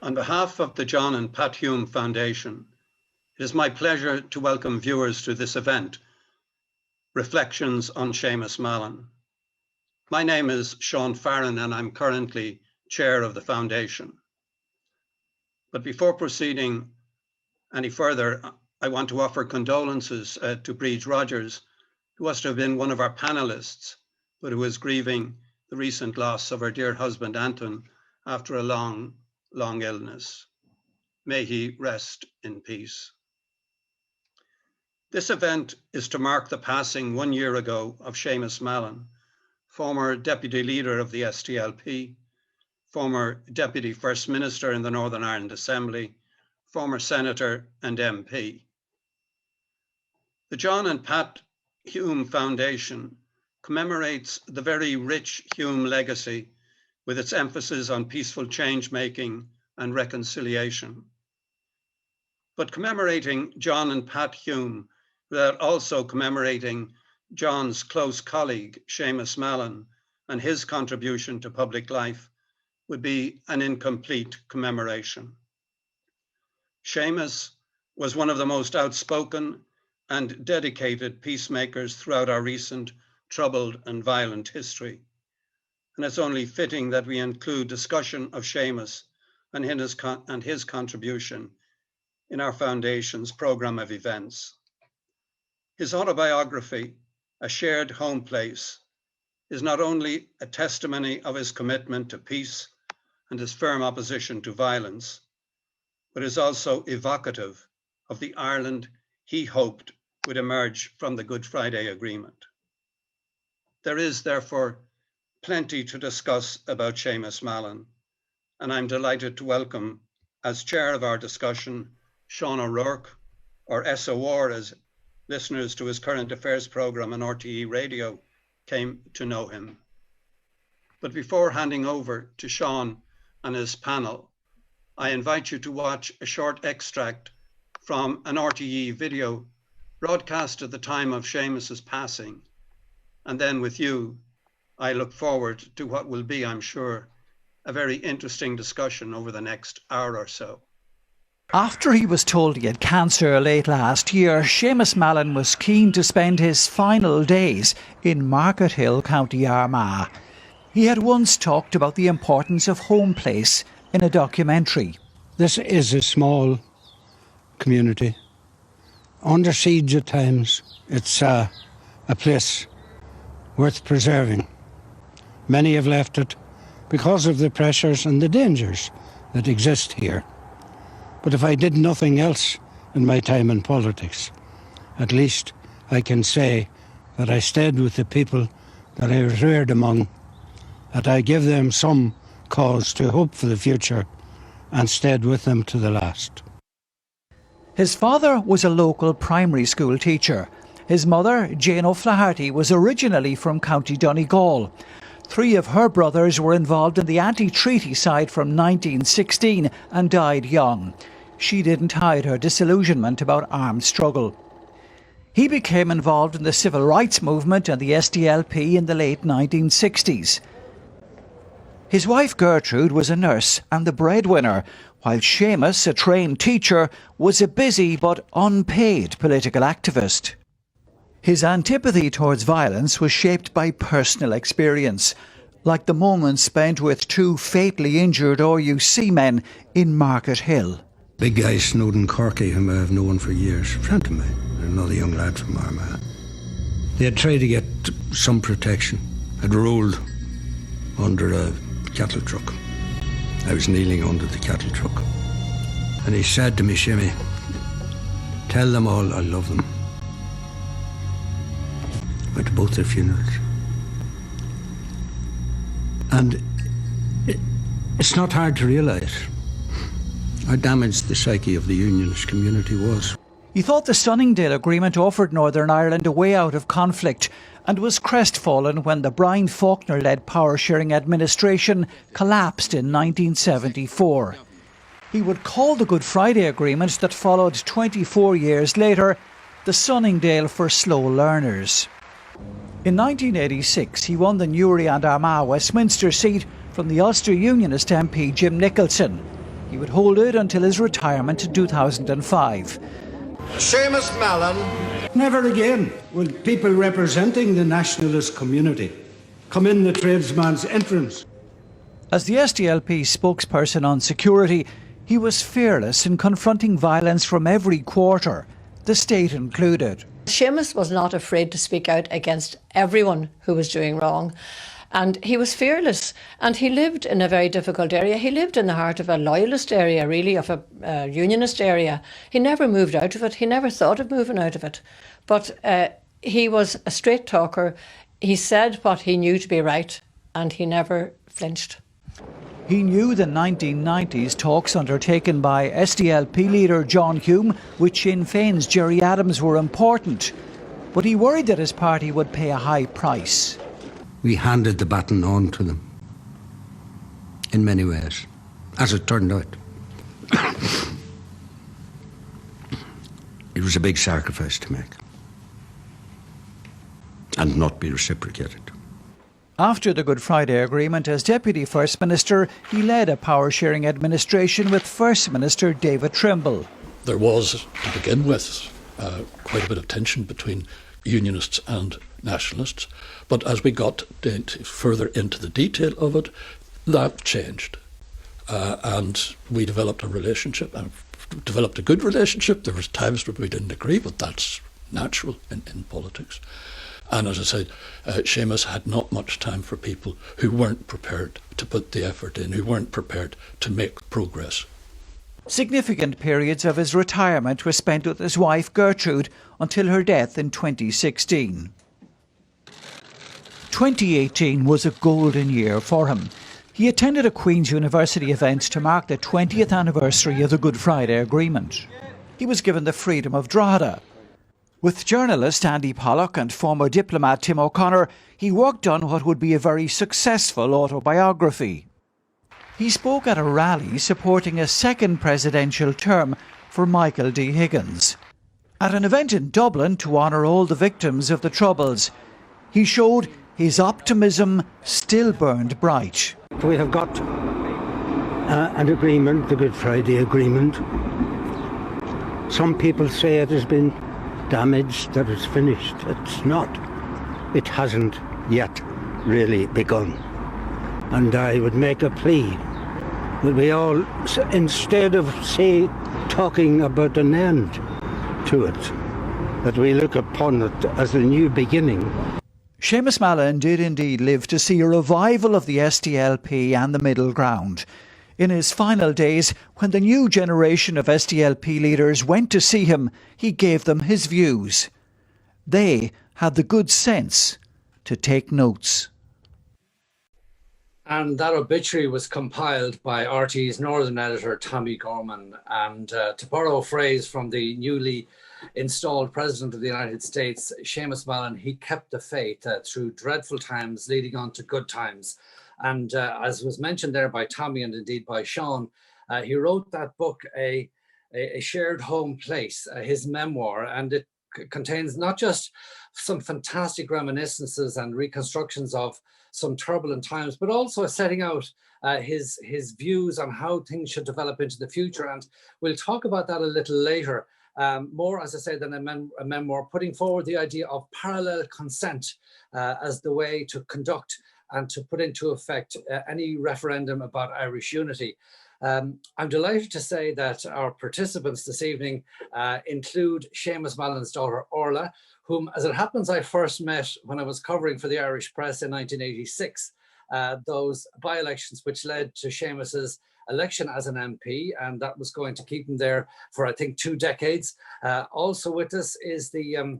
On behalf of the John and Pat Hume Foundation, it is my pleasure to welcome viewers to this event, Reflections on Seamus Mallon. My name is Sean Farren and I'm currently Chair of the Foundation. But before proceeding any further, I want to offer condolences to Briege Rogers, who was to have been one of our panelists, but who is grieving the recent loss of her dear husband, Anton, after a long illness. May he rest in peace. This event is to mark the passing 1 year ago of Seamus Mallon, former Deputy Leader of the SDLP, former Deputy First Minister in the Northern Ireland Assembly, former Senator and MP. The John and Pat Hume Foundation commemorates the very rich Hume legacy with its emphasis on peaceful change-making and reconciliation. But commemorating John and Pat Hume without also commemorating John's close colleague, Seamus Mallon, and his contribution to public life would be an incomplete commemoration. Seamus was one of the most outspoken and dedicated peacemakers throughout our recent troubled and violent history. And it's only fitting that we include discussion of Seamus and his contribution in our Foundation's programme of events. His autobiography, A Shared Home Place, is not only a testimony of his commitment to peace and his firm opposition to violence, but is also evocative of the Ireland he hoped would emerge from the Good Friday Agreement. There is, therefore, plenty to discuss about Seamus Mallon, and I'm delighted to welcome, as chair of our discussion, Sean O'Rourke, or SOR, as listeners to his current affairs programme on RTE Radio came to know him. But before handing over to Sean and his panel, I invite you to watch a short extract from an RTE video broadcast at the time of Seamus's passing. And then with you, I look forward to what will be, I'm sure, a very interesting discussion over the next hour or so. After he was told he had cancer late last year, Seamus Mallon was keen to spend his final days in Market Hill, County Armagh. He had once talked about the importance of home place in a documentary. This is a small community, under siege at times. It's a place worth preserving. Many have left it because of the pressures and the dangers that exist here. But if I did nothing else in my time in politics, at least I can say that I stayed with the people that I was reared among, that I give them some cause to hope for the future and stayed with them to the last. His father was a local primary school teacher. His mother, Jane O'Flaherty, was originally from County Donegal. 3 of her brothers were involved in the anti-treaty side from 1916 and died young. She didn't hide her disillusionment about armed struggle. He became involved in the civil rights movement and the SDLP in the late 1960s. His wife Gertrude was a nurse and the breadwinner, while Seamus, a trained teacher, was a busy but unpaid political activist. His antipathy towards violence was shaped by personal experience, like the moments spent with 2 fatally injured RUC men in Market Hill. Big guy Snowden Corky, whom I have known for years, a friend of mine, another young lad from Armagh. They had tried to get some protection, had rolled under a cattle truck. I was kneeling under the cattle truck. And he said to me, Shimmy, tell them all I love them. Went to both their funerals. And it's not hard to realise how damaged the psyche of the unionist community was. He thought the Sunningdale Agreement offered Northern Ireland a way out of conflict and was crestfallen when the Brian Faulkner-led power-sharing administration collapsed in 1974. He would call the Good Friday Agreement that followed 24 years later the Sunningdale for slow learners. In 1986, he won the Newry and Armagh Westminster seat from the Ulster Unionist MP Jim Nicholson. He would hold it until his retirement in 2005. Seamus Mallon. Never again will people representing the nationalist community come in the tradesman's entrance. As the SDLP spokesperson on security, he was fearless in confronting violence from every quarter, the state included. Seamus was not afraid to speak out against everyone who was doing wrong. And he was fearless, and he lived in a very difficult area. He lived in the heart of a loyalist area, really, of a unionist area. He never moved out of it. He never thought of moving out of it. But he was a straight talker. He said what he knew to be right, and he never flinched. He knew the 1990s talks undertaken by SDLP leader John Hume with Sinn Féin's Gerry Adams were important, but he worried that his party would pay a high price. We handed the baton on to them in many ways, as it turned out. It was a big sacrifice to make and not be reciprocated. After the Good Friday Agreement, as Deputy First Minister, he led a power-sharing administration with First Minister David Trimble. There was, to begin with, quite a bit of tension between unionists and nationalists, but as we got further into the detail of it, that changed. And we developed a relationship, developed a good relationship. There was times where we didn't agree, but that's natural in politics. And as I said, Seamus had not much time for people who weren't prepared to put the effort in, who weren't prepared to make progress. Significant periods of his retirement were spent with his wife Gertrude until her death in 2016. 2018 was a golden year for him. He attended a Queen's University event to mark the 20th anniversary of the Good Friday Agreement. He was given the freedom of Drogheda. With journalist Andy Pollock and former diplomat Tim O'Connor, he worked on what would be a very successful autobiography. He spoke at a rally supporting a second presidential term for Michael D. Higgins. At an event in Dublin to honour all the victims of the Troubles, he showed his optimism still burned bright. We have got an agreement, the Good Friday Agreement. Some people say it has been damaged, that it's finished. It's not. It hasn't yet really begun. And I would make a plea that we all, instead of talking about an end to it, that we look upon it as a new beginning. Seamus Mallon did indeed live to see a revival of the SDLP and the middle ground. In his final days, when the new generation of SDLP leaders went to see him, he gave them his views. They had the good sense to take notes. And that obituary was compiled by RT's Northern editor, Tommy Gorman. And to borrow a phrase from the newly installed President of the United States, Seamus Mallon, he kept the faith through dreadful times leading on to good times. And as was mentioned there by Tommy and indeed by Sean, he wrote that book, A Shared Home Place, his memoir, and it contains not just some fantastic reminiscences and reconstructions of some turbulent times, but also setting out his views on how things should develop into the future. And we'll talk about that a little later. More, as I say, than a memoir, putting forward the idea of parallel consent as the way to conduct and to put into effect any referendum about Irish unity. I'm delighted to say that our participants this evening include Seamus Mallon's daughter, Orla, whom, as it happens, I first met when I was covering for the Irish Press in 1986, those by-elections which led to Seamus's election as an MP, and that was going to keep him there for, I think, 2 decades. Also with us is the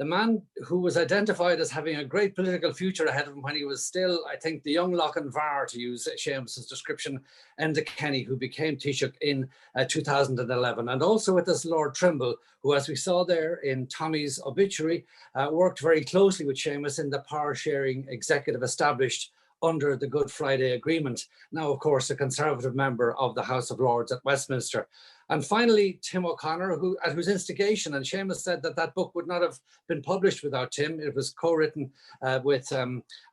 man who was identified as having a great political future ahead of him when he was still, I think, the young Lochinvar, to use Seamus's description, Enda Kenny, who became Taoiseach in 2011. And also with us, Lord Trimble, who, as we saw there in Tommy's obituary, worked very closely with Seamus in the power-sharing executive established under the Good Friday Agreement. Now, of course, a Conservative member of the House of Lords at Westminster. And finally, Tim O'Connor, at whose instigation, and Seamus said that that book would not have been published without Tim. It was co-written with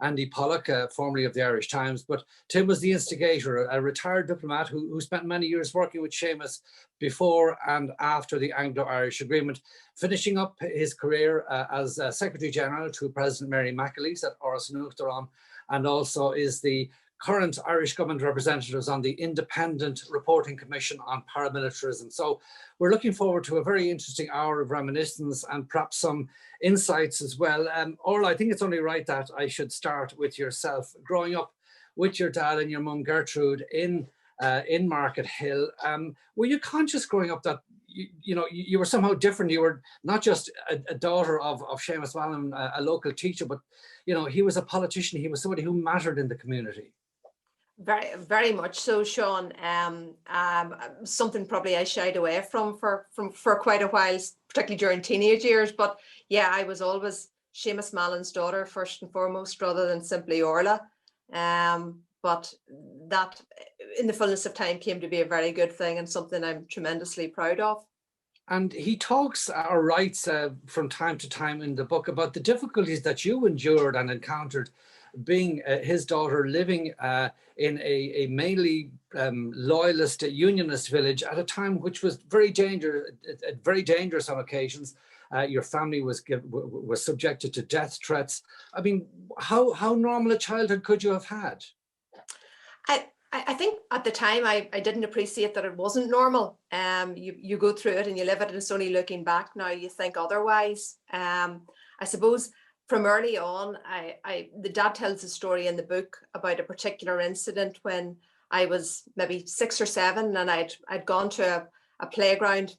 Andy Pollock, formerly of the Irish Times. But Tim was the instigator, a retired diplomat who spent many years working with Seamus before and after the Anglo-Irish Agreement, finishing up his career as Secretary General to President Mary McAleese at Áras an Uachtaráin, and also is the current Irish government representatives on the Independent Reporting Commission on Paramilitarism. So we're looking forward to a very interesting hour of reminiscence and perhaps some insights as well. Orla, I think it's only right that I should start with yourself. Growing up with your dad and your mum Gertrude in Market Hill, were you conscious growing up that you were somehow different? You were not just a daughter of Seamus Mallon, a local teacher, but he was a politician. He was somebody who mattered in the community. Very, very much so, Sean. Something probably I shied away from for quite a while, particularly during teenage years. But yeah, I was always Seamus Mallon's daughter first and foremost, rather than simply Orla. But that, in the fullness of time, came to be a very good thing and something I'm tremendously proud of. And he talks or writes from time to time in the book about the difficulties that you endured and encountered being his daughter, living in a mainly loyalist unionist village at a time which was very dangerous on occasions. Your family was subjected to death threats. I mean, how normal a childhood could you have had? I think at the time I didn't appreciate that it wasn't normal. You go through it and you live it, and it's only looking back now you think otherwise. I suppose from early on, the dad tells a story in the book about a particular incident when I was maybe 6 or 7, and I'd gone to a playground.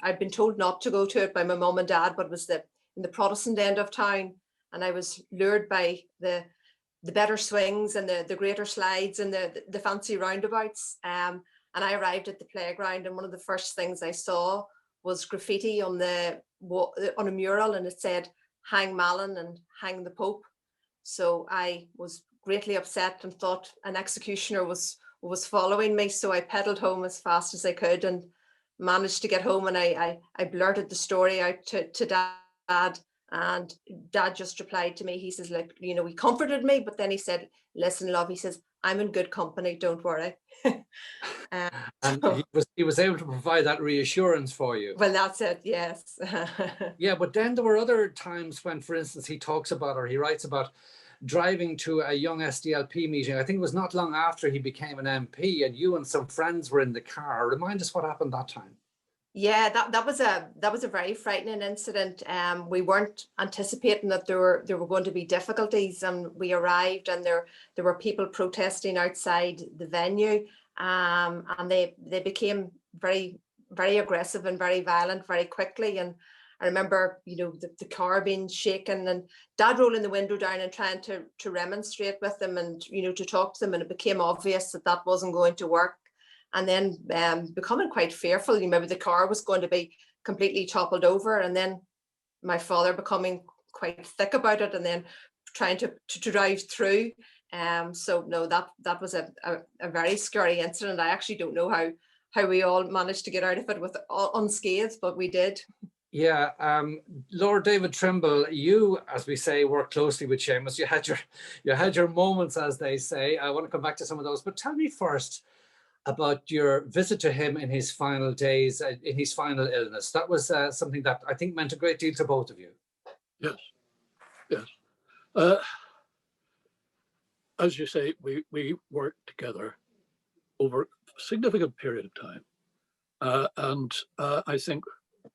I'd been told not to go to it by my mum and dad, but it was in the Protestant end of town, and I was lured by the better swings and the greater slides and the fancy roundabouts. And I arrived at the playground, and one of the first things I saw was graffiti on a mural, and it said, "Hang Mallon and hang the Pope." So I was greatly upset and thought an executioner was following me. So I pedaled home as fast as I could and managed to get home, and I blurted the story out to Dad. And Dad just replied to me. He says, like, he comforted me, but then he said, "Listen, love," he says, "I'm in good company, don't worry." And he was able to provide that reassurance for you. Well, that's it, yes. Yeah, but then there were other times when, for instance, he writes about driving to a young SDLP meeting. I think it was not long after he became an MP, and you and some friends were in the car. Remind us what happened that time. Yeah, that was a very frightening incident. We weren't anticipating that there were going to be difficulties, and we arrived, and there were people protesting outside the venue, and they became very, very aggressive and very violent very quickly. And I remember, the car being shaken, and Dad rolling the window down and trying to remonstrate with them and to talk to them, and it became obvious that wasn't going to work. And then becoming quite fearful, maybe the car was going to be completely toppled over, and then my father becoming quite thick about it, and then trying to drive through. So no, that was a very scary incident. I actually don't know how we all managed to get out of it with unscathed, but we did. Yeah, Lord David Trimble, you, as we say, work closely with Seamus. You had your moments, as they say. I want to come back to some of those, but tell me first about your visit to him in his final days, in his final illness. That was something that I think meant a great deal to both of you. Yes. As you say, we worked together over a significant period of time. And I think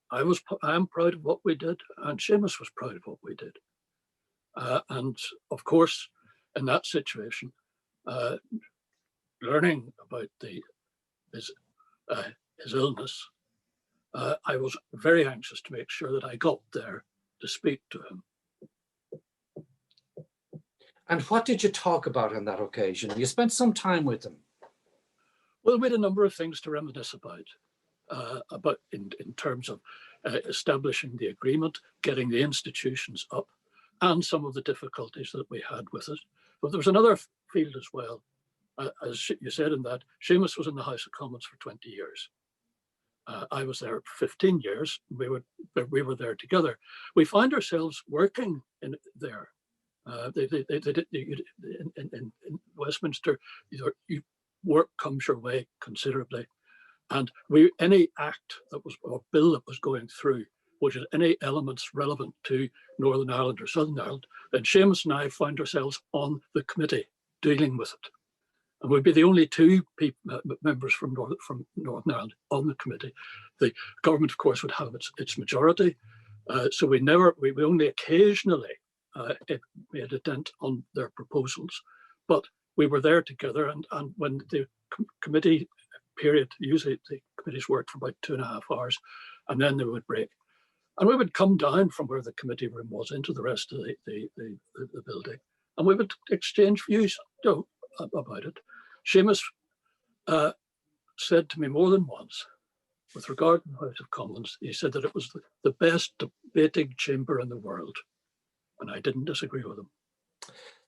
I am proud of what we did, and Seamus was proud of what we did. And of course, in that situation, learning about his illness, I was very anxious to make sure that I got there to speak to him. And what did you talk about on that occasion? You spent some time with him. Well, we had a number of things to reminisce about in terms of establishing the agreement, getting the institutions up, and some of the difficulties that we had with it. But there was another field as well. As you said in that, Seamus was in the House of Commons for 20 years. I was there for 15 years. We were there together. We find ourselves working in there. In Westminster, work comes your way considerably, and any act that was or bill that was going through, which is any elements relevant to Northern Ireland or Southern Ireland, then Seamus and I found ourselves on the committee dealing with it. And we'd be the only two members from Northern Ireland on the committee. The government, of course, would have its majority. So we only occasionally made a dent on their proposals. But we were there together. And when the committee period, usually the committees worked for about 2.5 hours, and then they would break. And we would come down from where the committee room was into the rest of the building. And we would exchange views about it. Seamus said to me more than once, with regard to the House of Commons, he said that it was the best debating chamber in the world. And I didn't disagree with him.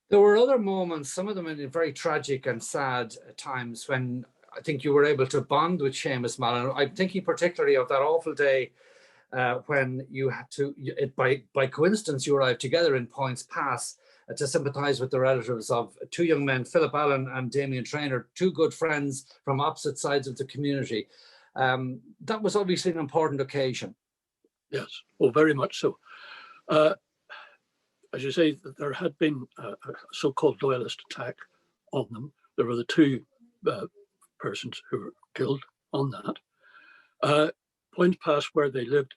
There were other moments, some of them in very tragic and sad times, when I think you were able to bond with Seamus Mallon. I'm thinking particularly of that awful day when you had to, by coincidence, you arrived together in Points Pass to sympathise with the relatives of two young men, Philip Allen and Damien Traynor, two good friends from opposite sides of the community. That was obviously an important occasion. Yes, well, very much so. As you say, there had been a so-called loyalist attack on them. There were the two persons who were killed on that. Point Pass, where they lived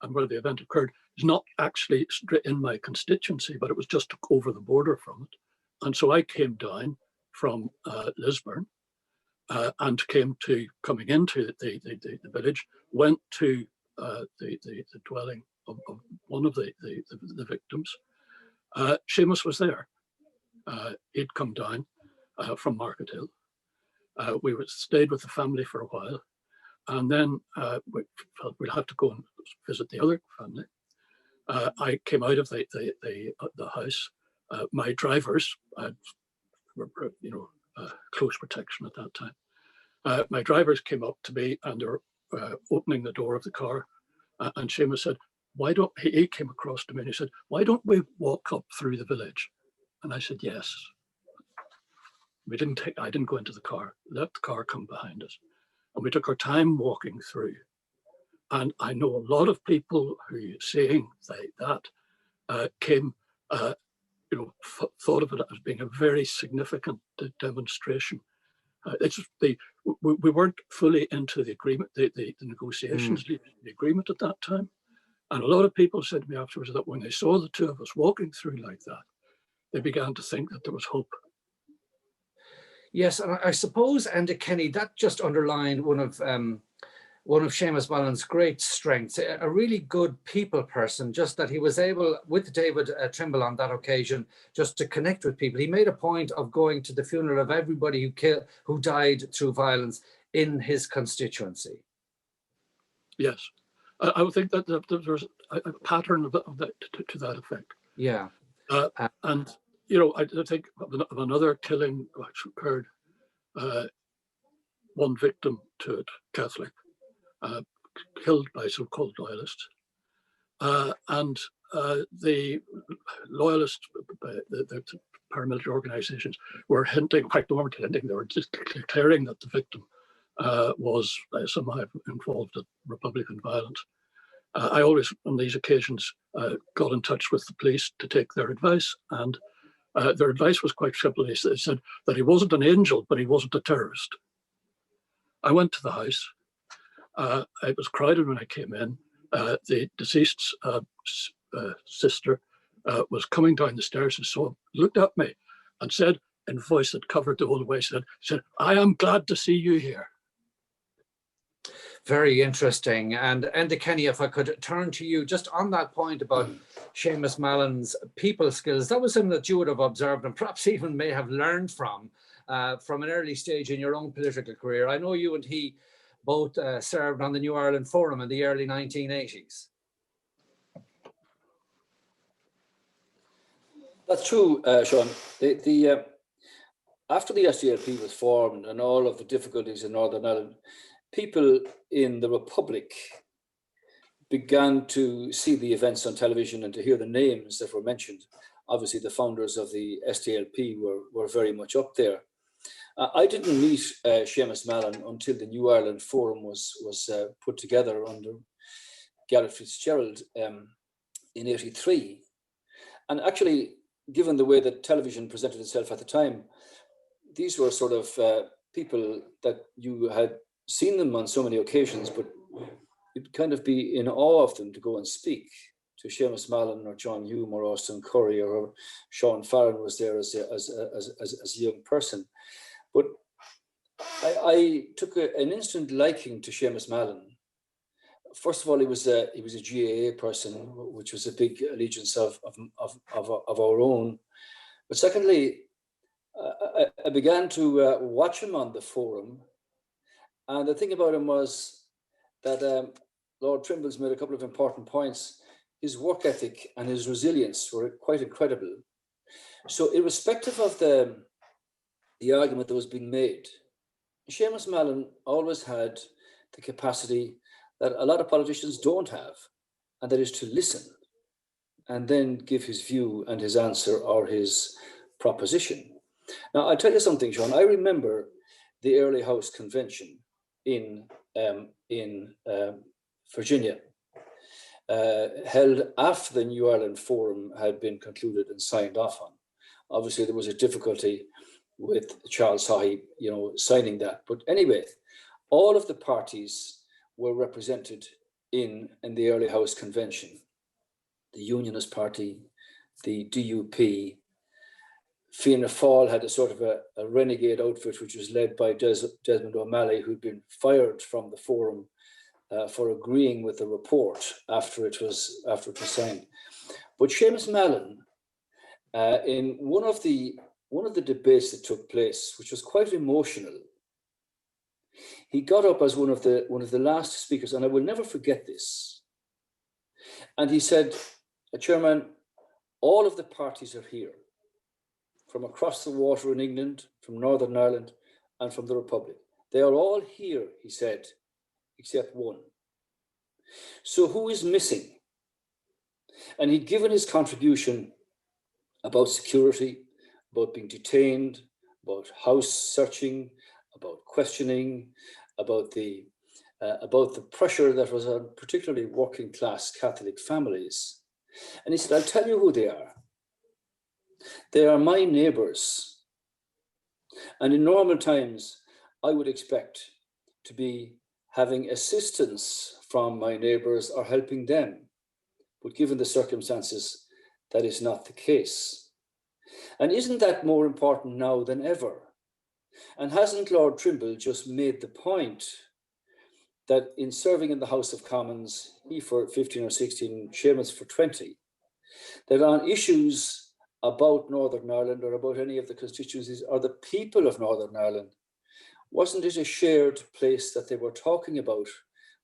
and where the event occurred, is not actually straight in my constituency, but it was just over the border from it. And so I came down from Lisburn and coming into the village, went to the dwelling of one of the victims. Seamus was there. He'd come down from Market Hill. We stayed with the family for a while, and then we felt we'd have to go and visit the other family. I came out of the house. My drivers were, close protection at that time. My drivers came up to me and they were opening the door of the car, and Seamus said, "Why don't?" He came across to me and he said, "Why don't we walk up through the village?" And I said, "Yes." I didn't go into the car. Let the car come behind us, and we took our time walking through. And I know a lot of people who saying that came, thought of it as being a very significant demonstration. We weren't fully into the agreement, the negotiations, the agreement at that time. And a lot of people said to me afterwards that when they saw the two of us walking through like that, they began to think that there was hope. Yes, and I suppose, Enda Kenny, that just underlined one of Seamus Mallon's great strengths, a really good people person, just that he was able, with David Trimble on that occasion, just to connect with people. He made a point of going to the funeral of everybody who died through violence in his constituency. Yes, I would think that there's a pattern of that to that effect. Yeah. And, I think of another killing which occurred, one victim to it, Catholic, killed by so-called loyalists. And the loyalists, the paramilitary organizations were hinting, in fact, they weren't hinting, they were just declaring that the victim was somehow involved in Republican violence. I always, on these occasions, got in touch with the police to take their advice, and their advice was quite simple. They said that he wasn't an angel, but he wasn't a terrorist. I went to the house. It was crowded when I came in. The deceased's sister was coming down the stairs and saw him, looked at me and said, in a voice that covered the whole way, said, "I am glad to see you here." Very interesting. And Enda Kenny, if I could turn to you just on that point about Seamus Mallon's people skills, that was something that you would have observed and perhaps even may have learned from an early stage in your own political career. I know you and he both served on the New Ireland Forum in the early 1980s. That's true, Sean. After the SDLP was formed and all of the difficulties in Northern Ireland, people in the Republic began to see the events on television and to hear the names that were mentioned. Obviously, the founders of the SDLP were very much up there. I didn't meet Seamus Mallon until the New Ireland Forum was put together under Gareth Fitzgerald in '83. And actually, given the way that television presented itself at the time, these were sort of people that you had seen them on so many occasions, but you'd kind of be in awe of them to go and speak to Seamus Mallon or John Hume or Austin Curry, or Sean Farren was there as a young person. But I took an instant liking to Seamus Mallon. First of all, he was a GAA person, which was a big allegiance of our own. But secondly, I began to watch him on the forum, and the thing about him was that Lord Trimble's made a couple of important points. His work ethic and his resilience were quite incredible. So, irrespective of the argument that was being made, Seamus Mallon always had the capacity that a lot of politicians don't have, and that is to listen and then give his view and his answer or his proposition. Now, I'll tell you something, Sean. I remember the Early House Convention in Virginia, held after the New Ireland Forum had been concluded and signed off on. Obviously, there was a difficulty with Charles Haughey, signing that. But anyway, all of the parties were represented in the Early House Convention. The Unionist Party, the DUP, Fianna Fáil had a sort of a renegade outfit, which was led by Desmond O'Malley, who'd been fired from the forum for agreeing with the report after it was signed. But Seamus Mallon, in one of the debates that took place, which was quite emotional, he got up as one of the last speakers, and I will never forget this. And he said, "Chairman, all of the parties are here, from across the water in England, from Northern Ireland, and from the Republic. They are all here," he said, "except one. So who is missing?" And he'd given his contribution about security, about being detained, about house searching, about questioning, about the pressure that was on particularly working class Catholic families. And he said, "I'll tell you who they are. They are my neighbours. And in normal times, I would expect to be having assistance from my neighbours or helping them. But given the circumstances, that is not the case. And isn't that more important now than ever? And hasn't Lord Trimble just made the point that in serving in the House of Commons, he for 15 or 16, Seamus for 20, that on issues about Northern Ireland or about any of the constituencies or the people of Northern Ireland, wasn't it a shared place that they were talking about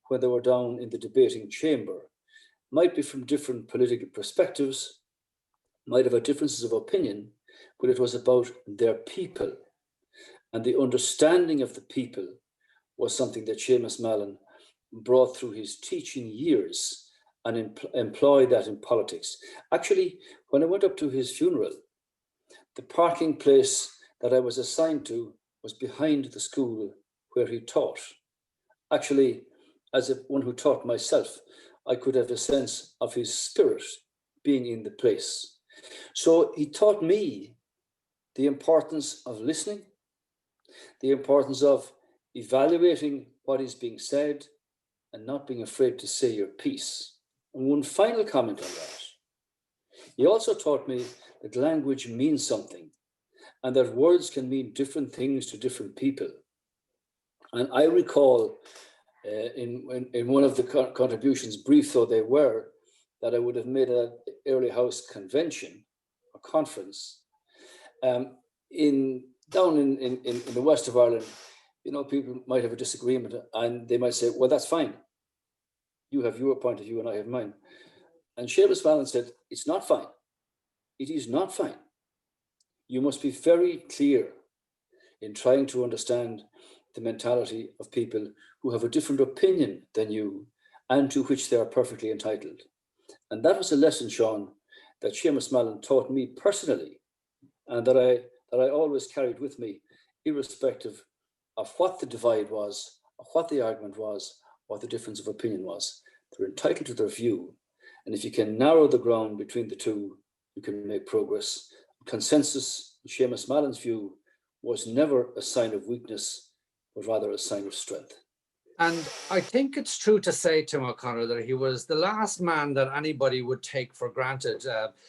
when they were down in the debating chamber? Might be from different political perspectives, might have had differences of opinion, but it was about their people. And the understanding of the people was something that Seamus Mallon brought through his teaching years and employed that in politics. Actually, when I went up to his funeral, the parking place that I was assigned to was behind the school where he taught. Actually, as one who taught myself, I could have a sense of his spirit being in the place. So he taught me the importance of listening, the importance of evaluating what is being said and not being afraid to say your piece. And one final comment on that. He also taught me that language means something and that words can mean different things to different people. And I recall in one of the contributions, brief though they were, that I would have made an Early House convention or conference down in the west of Ireland. People might have a disagreement and they might say, well, that's fine. You have your point of view and I have mine. And Seamus Mallon said, it's not fine. it is not fine. You must be very clear in trying to understand the mentality of people who have a different opinion than you and to which they are perfectly entitled. And that was a lesson, Sean, that Seamus Mallon taught me personally, and that I always carried with me, irrespective of what the divide was, of what the argument was, what the difference of opinion was. They're entitled to their view. And if you can narrow the ground between the two, you can make progress. Consensus, in Seamus Mallon's view, was never a sign of weakness, but rather a sign of strength. And I think it's true to say, Tim O'Connor, that he was the last man that anybody would take for granted.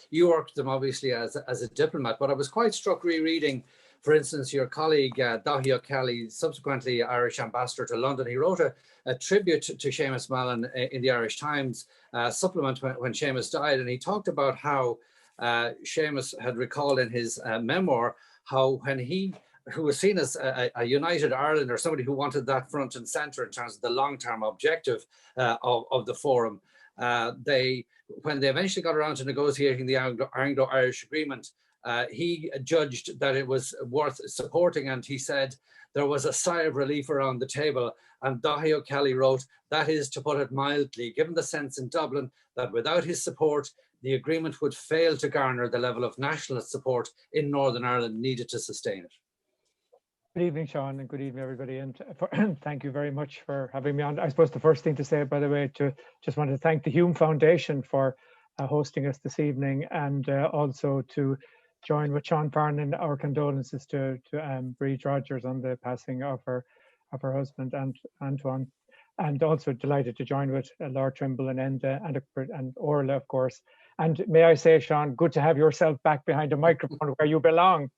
You worked with him obviously as a diplomat, but I was quite struck rereading, for instance, your colleague Taoiseach Kelly, subsequently Irish ambassador to London. He wrote a tribute to Seamus Mallon in the Irish Times supplement when Seamus died, and he talked about how Seamus had recalled in his memoir how when he, who was seen as a united Ireland, or somebody who wanted that front and centre in terms of the long-term objective of the forum, when they eventually got around to negotiating the Anglo-Irish agreement, he judged that it was worth supporting, and he said there was a sigh of relief around the table. And Taoiseach Kelly wrote, "That is, to put it mildly, given the sense in Dublin that without his support, the agreement would fail to garner the level of nationalist support in Northern Ireland needed to sustain it." Good evening, Sean, and good evening, everybody. And thank you very much for having me on. I suppose the first thing to say, by the way, just want to thank the Hume Foundation for hosting us this evening, and also to join with Sean Farren in our condolences to Briege Rogers on the passing of her husband, and Antoine. And also delighted to join with Lord Trimble and Enda and Orla, of course. And may I say, Sean, good to have yourself back behind a microphone where you belong.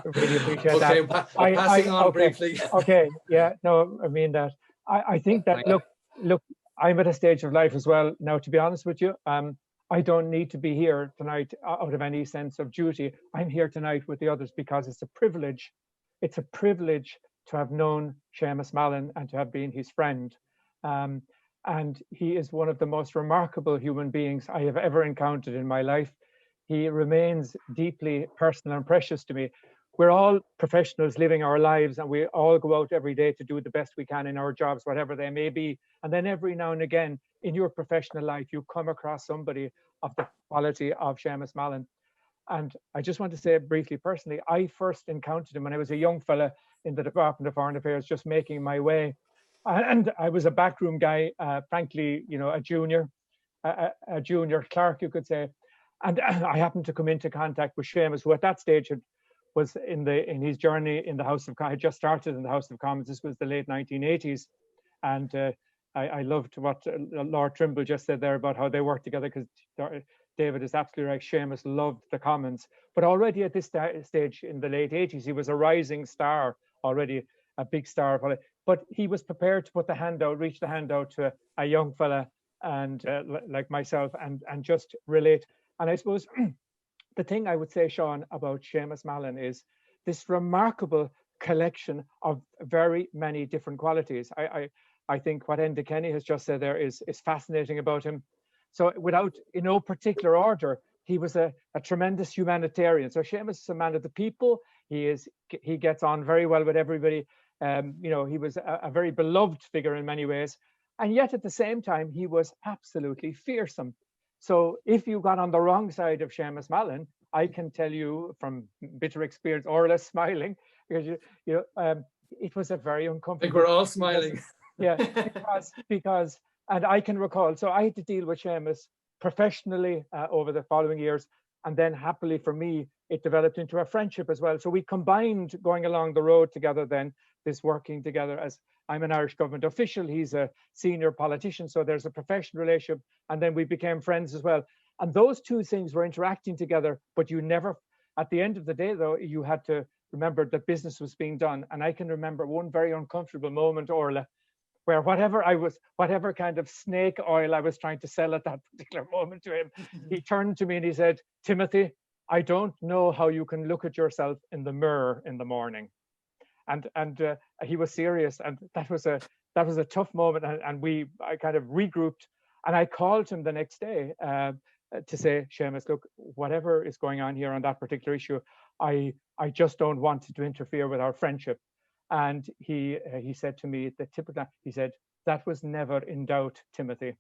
Really appreciate that. Okay, passing on briefly. Okay, yeah, no, I mean that. I think that, look, I'm at a stage of life as well now, to be honest with you. I don't need to be here tonight out of any sense of duty. I'm here tonight with the others because it's a privilege. It's a privilege to have known Seamus Mallon and to have been his friend. And he is one of the most remarkable human beings I have ever encountered in my life. He remains deeply personal and precious to me. We're all professionals living our lives, and we all go out every day to do the best we can in our jobs, whatever they may be. And then every now and again in your professional life, you come across somebody of the quality of Seamus Mallon. And I just want to say briefly, personally, I first encountered him when I was a young fella in the Department of Foreign Affairs, just making my way. And I was a backroom guy, frankly, you know, a junior clerk, you could say. And I happened to come into contact with Seamus, who at that stage was in his journey in the House of Commons, had just started in the House of Commons. This was the late 1980s. And I loved what Lord Trimble just said there about how they worked together, because David is absolutely right. Seamus loved the Commons. But already at this stage in the late 80s, he was a rising star, already a big star. But he was prepared to put the hand out, reach the hand out to a young fella and like myself, and just relate. And I suppose the thing I would say, Sean, about Seamus Mallon is this remarkable collection of very many different qualities. I think what Enda Kenny has just said there is fascinating about him. So without, in no particular order, he was a tremendous humanitarian. So Seamus is a man of the people. He gets on very well with everybody. You know, he was a very beloved figure in many ways. And yet at the same time, he was absolutely fearsome. So if you got on the wrong side of Seamus Mallon, I can tell you from bitter experience, Orla smiling, because it was a very uncomfortable. I think we're all smiling. Yeah, because, and I can recall, so I had to deal with Seamus professionally over the following years, and then happily for me, it developed into a friendship as well. So we combined going along the road together then, this working together, as I'm an Irish government official, he's a senior politician, so there's a professional relationship, and then we became friends as well. And those two things were interacting together, but you never, at the end of the day though, you had to remember that business was being done. And I can remember one very uncomfortable moment, Orla, where whatever kind of snake oil I was trying to sell at that particular moment to him, he turned to me and he said, "Timothy, I don't know how you can look at yourself in the mirror in the morning." And he was serious, and that was a tough moment. And I kind of regrouped, and I called him the next day to say, Seamus, look, whatever is going on here on that particular issue, I just don't want to interfere with our friendship. And he said to me, he said, that was never in doubt, Timothy.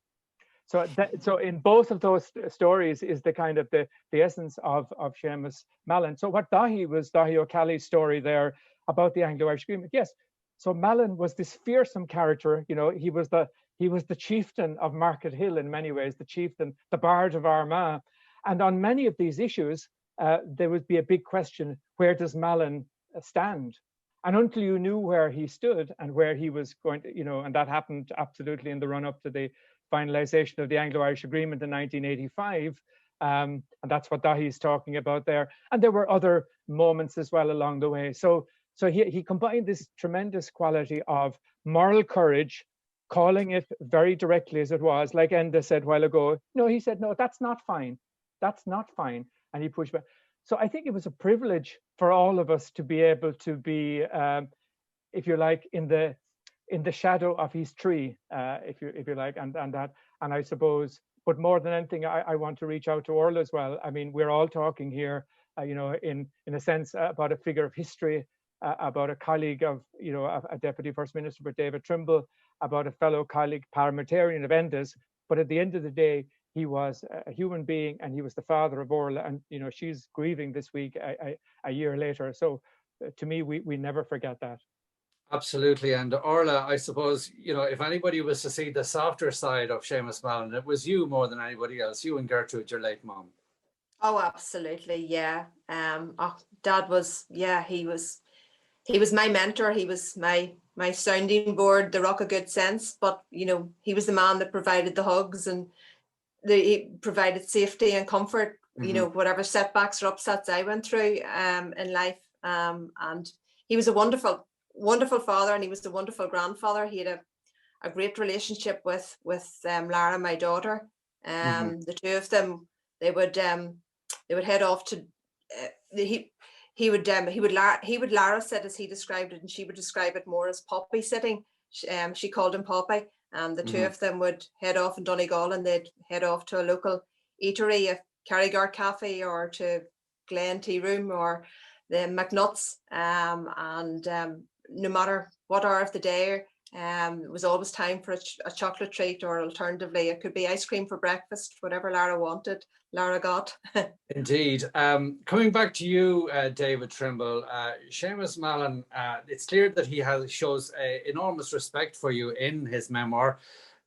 So in both of those stories is the kind of the essence of Seamus Mallon. So what Dahi O'Callaghan's story there about the Anglo-Irish Agreement, yes. So Mallon was this fearsome character. You know, he was the chieftain of Market Hill in many ways, the chieftain, the Bard of Armagh. And on many of these issues, there would be a big question: where does Mallon stand? And until you knew where he stood and where he was going to, you know, and that happened absolutely in the run-up to the finalization of the Anglo-Irish Agreement in 1985. And that's what Dahi's talking about there. And there were other moments as well along the way. So he combined this tremendous quality of moral courage, calling it very directly as it was, like Enda said a while ago. No, he said, no, that's not fine. That's not fine. And he pushed back. So I think it was a privilege for all of us to be able to be, if you like, in the shadow of his tree, if you like, and I suppose, but more than anything, I want to reach out to Orla as well. I mean, we're all talking here, you know, in a sense about a figure of history, about a colleague of, you know, a Deputy First Minister for David Trimble, about a fellow colleague parliamentarian of Enda's. But at the end of the day, he was a human being, and he was the father of Orla, and you know, she's grieving this week a year later. So to me, we never forget that. Absolutely. And Orla, I suppose, you know, if anybody was to see the softer side of Seamus Mallon, it was you more than anybody else, you and Gertrude, your late mom. Oh, absolutely. Yeah. Dad was, yeah, he was my mentor. He was my sounding board, the rock of good sense. But, you know, he was the man that provided the hugs, and he provided safety and comfort, you know, whatever setbacks or upsets I went through in life. And he was a wonderful father, and he was a wonderful grandfather. He had a great relationship with Lara, my daughter. The two of them, they would head off to he would Lara sit, as he described it, and she would describe it more as poppy sitting. She called him Poppy. And the two of them would head off in Donegal, and they'd head off to a local eatery, a Carrigard Cafe, or to Glen Tea Room, or the McNuts. No matter what hour of the day, it was always time for a chocolate treat, or alternatively, it could be ice cream for breakfast. Whatever Lara wanted, Lara got. Indeed. Coming back to you, David Trimble, Seamus Mallon, it's clear that he shows enormous respect for you in his memoir.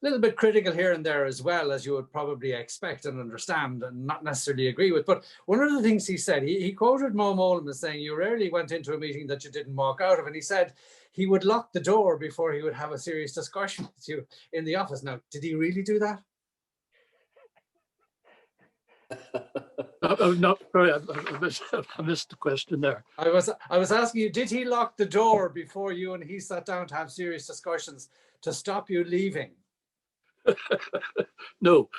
A little bit critical here and there as well, as you would probably expect and understand and not necessarily agree with. But one of the things he said, he quoted Mo Molan as saying, you rarely went into a meeting that you didn't walk out of. And he said he would lock the door before he would have a serious discussion with you in the office. Now, did he really do that? No, sorry, I missed the question there. I was asking you, did he lock the door before you and he sat down to have serious discussions to stop you leaving? No.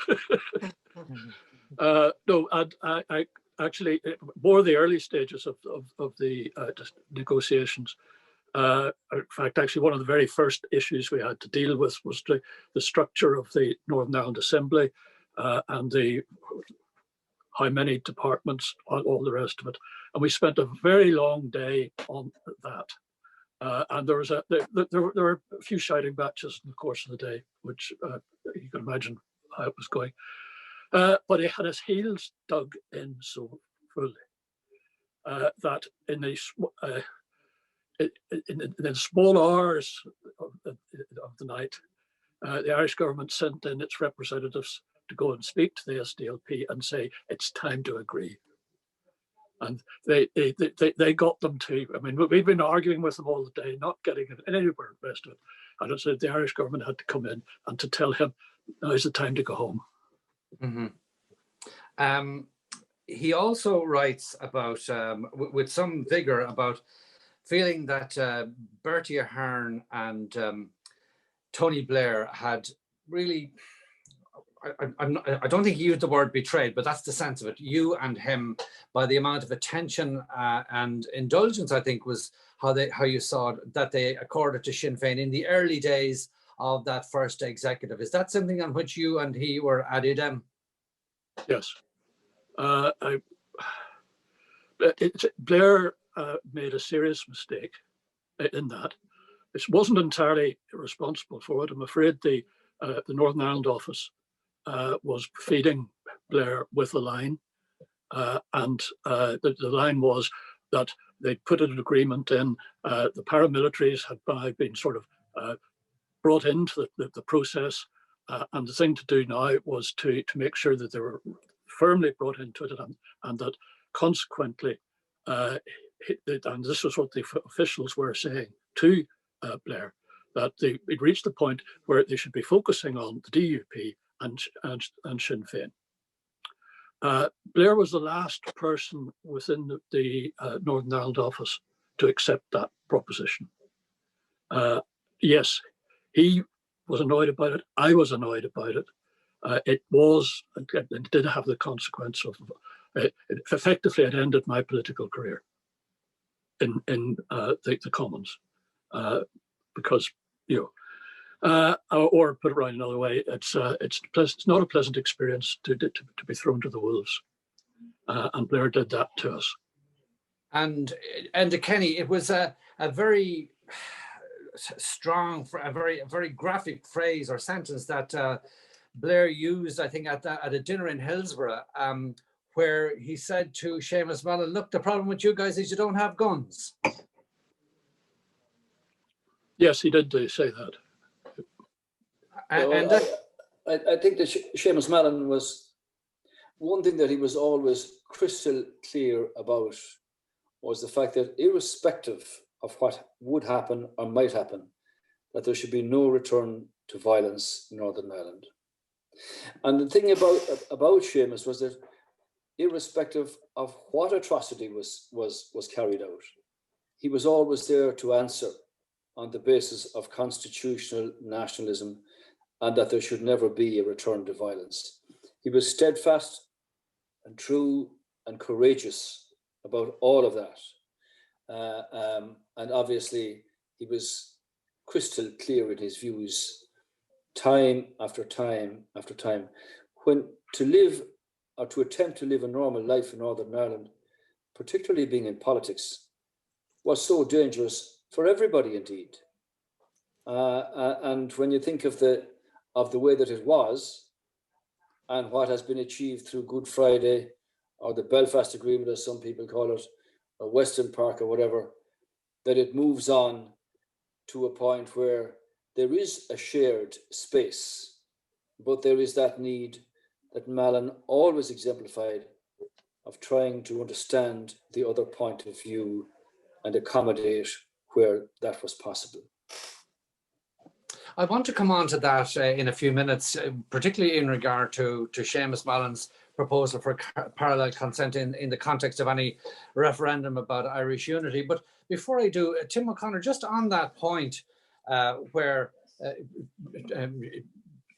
No, I actually, more the early stages of the negotiations. In fact, actually, one of the very first issues we had to deal with was the structure of the Northern Ireland Assembly and how many departments, all the rest of it. And we spent a very long day on that. And there were a few shouting matches in the course of the day, which you can imagine how it was going. But he had his heels dug in so fully that in the small hours of the night, the Irish government sent in its representatives to go and speak to the SDLP and say it's time to agree. And they got them to. I mean, we've been arguing with them all the day, not getting anywhere. The rest of it, and it said the Irish government had to come in and to tell him now's the time to go home. He also writes about, with some vigor, about feeling that Bertie Ahern and Tony Blair had really. I don't think he used the word betrayed, but that's the sense of it. You and him, by the amount of attention and indulgence, I think was how you saw it, that they accorded to Sinn Féin in the early days of that first executive. Is that something on which you and he were ad idem? Yes. Blair made a serious mistake in that. It wasn't entirely responsible for it. I'm afraid the Northern Ireland office was feeding Blair with a line, and the line was that they put an agreement in. The paramilitaries had been sort of brought into the process, and the thing to do now was to make sure that they were firmly brought into it, and that consequently, and this was what the officials were saying to Blair, that it reached the point where they should be focusing on the DUP and Sinn Féin. Blair was the last person within the Northern Ireland office to accept that proposition. Yes, he was annoyed about it. I was annoyed about it. It did have the consequence of effectively it ended my political career in the Commons, because or put it right another way, it's not a pleasant experience to be thrown to the wolves, and Blair did that to us. And Enda Kenny, it was a very strong, a very graphic phrase or sentence that Blair used, I think, at a dinner in Hillsborough, where he said to Seamus Mallon, "Look, the problem with you guys is you don't have guns." Yes, he did say that. And I think that Seamus Mallon was one thing that he was always crystal clear about was the fact that irrespective of what would happen or might happen, that there should be no return to violence in Northern Ireland. And the thing about Seamus was that irrespective of what atrocity was carried out, he was always there to answer on the basis of constitutional nationalism and that there should never be a return to violence. He was steadfast and true and courageous about all of that. And obviously, he was crystal clear in his views time after time after time. When to live or to attempt to live a normal life in Northern Ireland, particularly being in politics, was so dangerous for everybody indeed. And when you think of the way that it was and what has been achieved through Good Friday or the Belfast Agreement, as some people call it, or Western Park or whatever, that it moves on to a point where there is a shared space, but there is that need that Mallon always exemplified of trying to understand the other point of view and accommodate where that was possible. I want to come on to that in a few minutes, particularly in regard to Seamus Mallon's proposal for parallel consent in the context of any referendum about Irish unity. But before I do, Tim O'Connor, just on that point where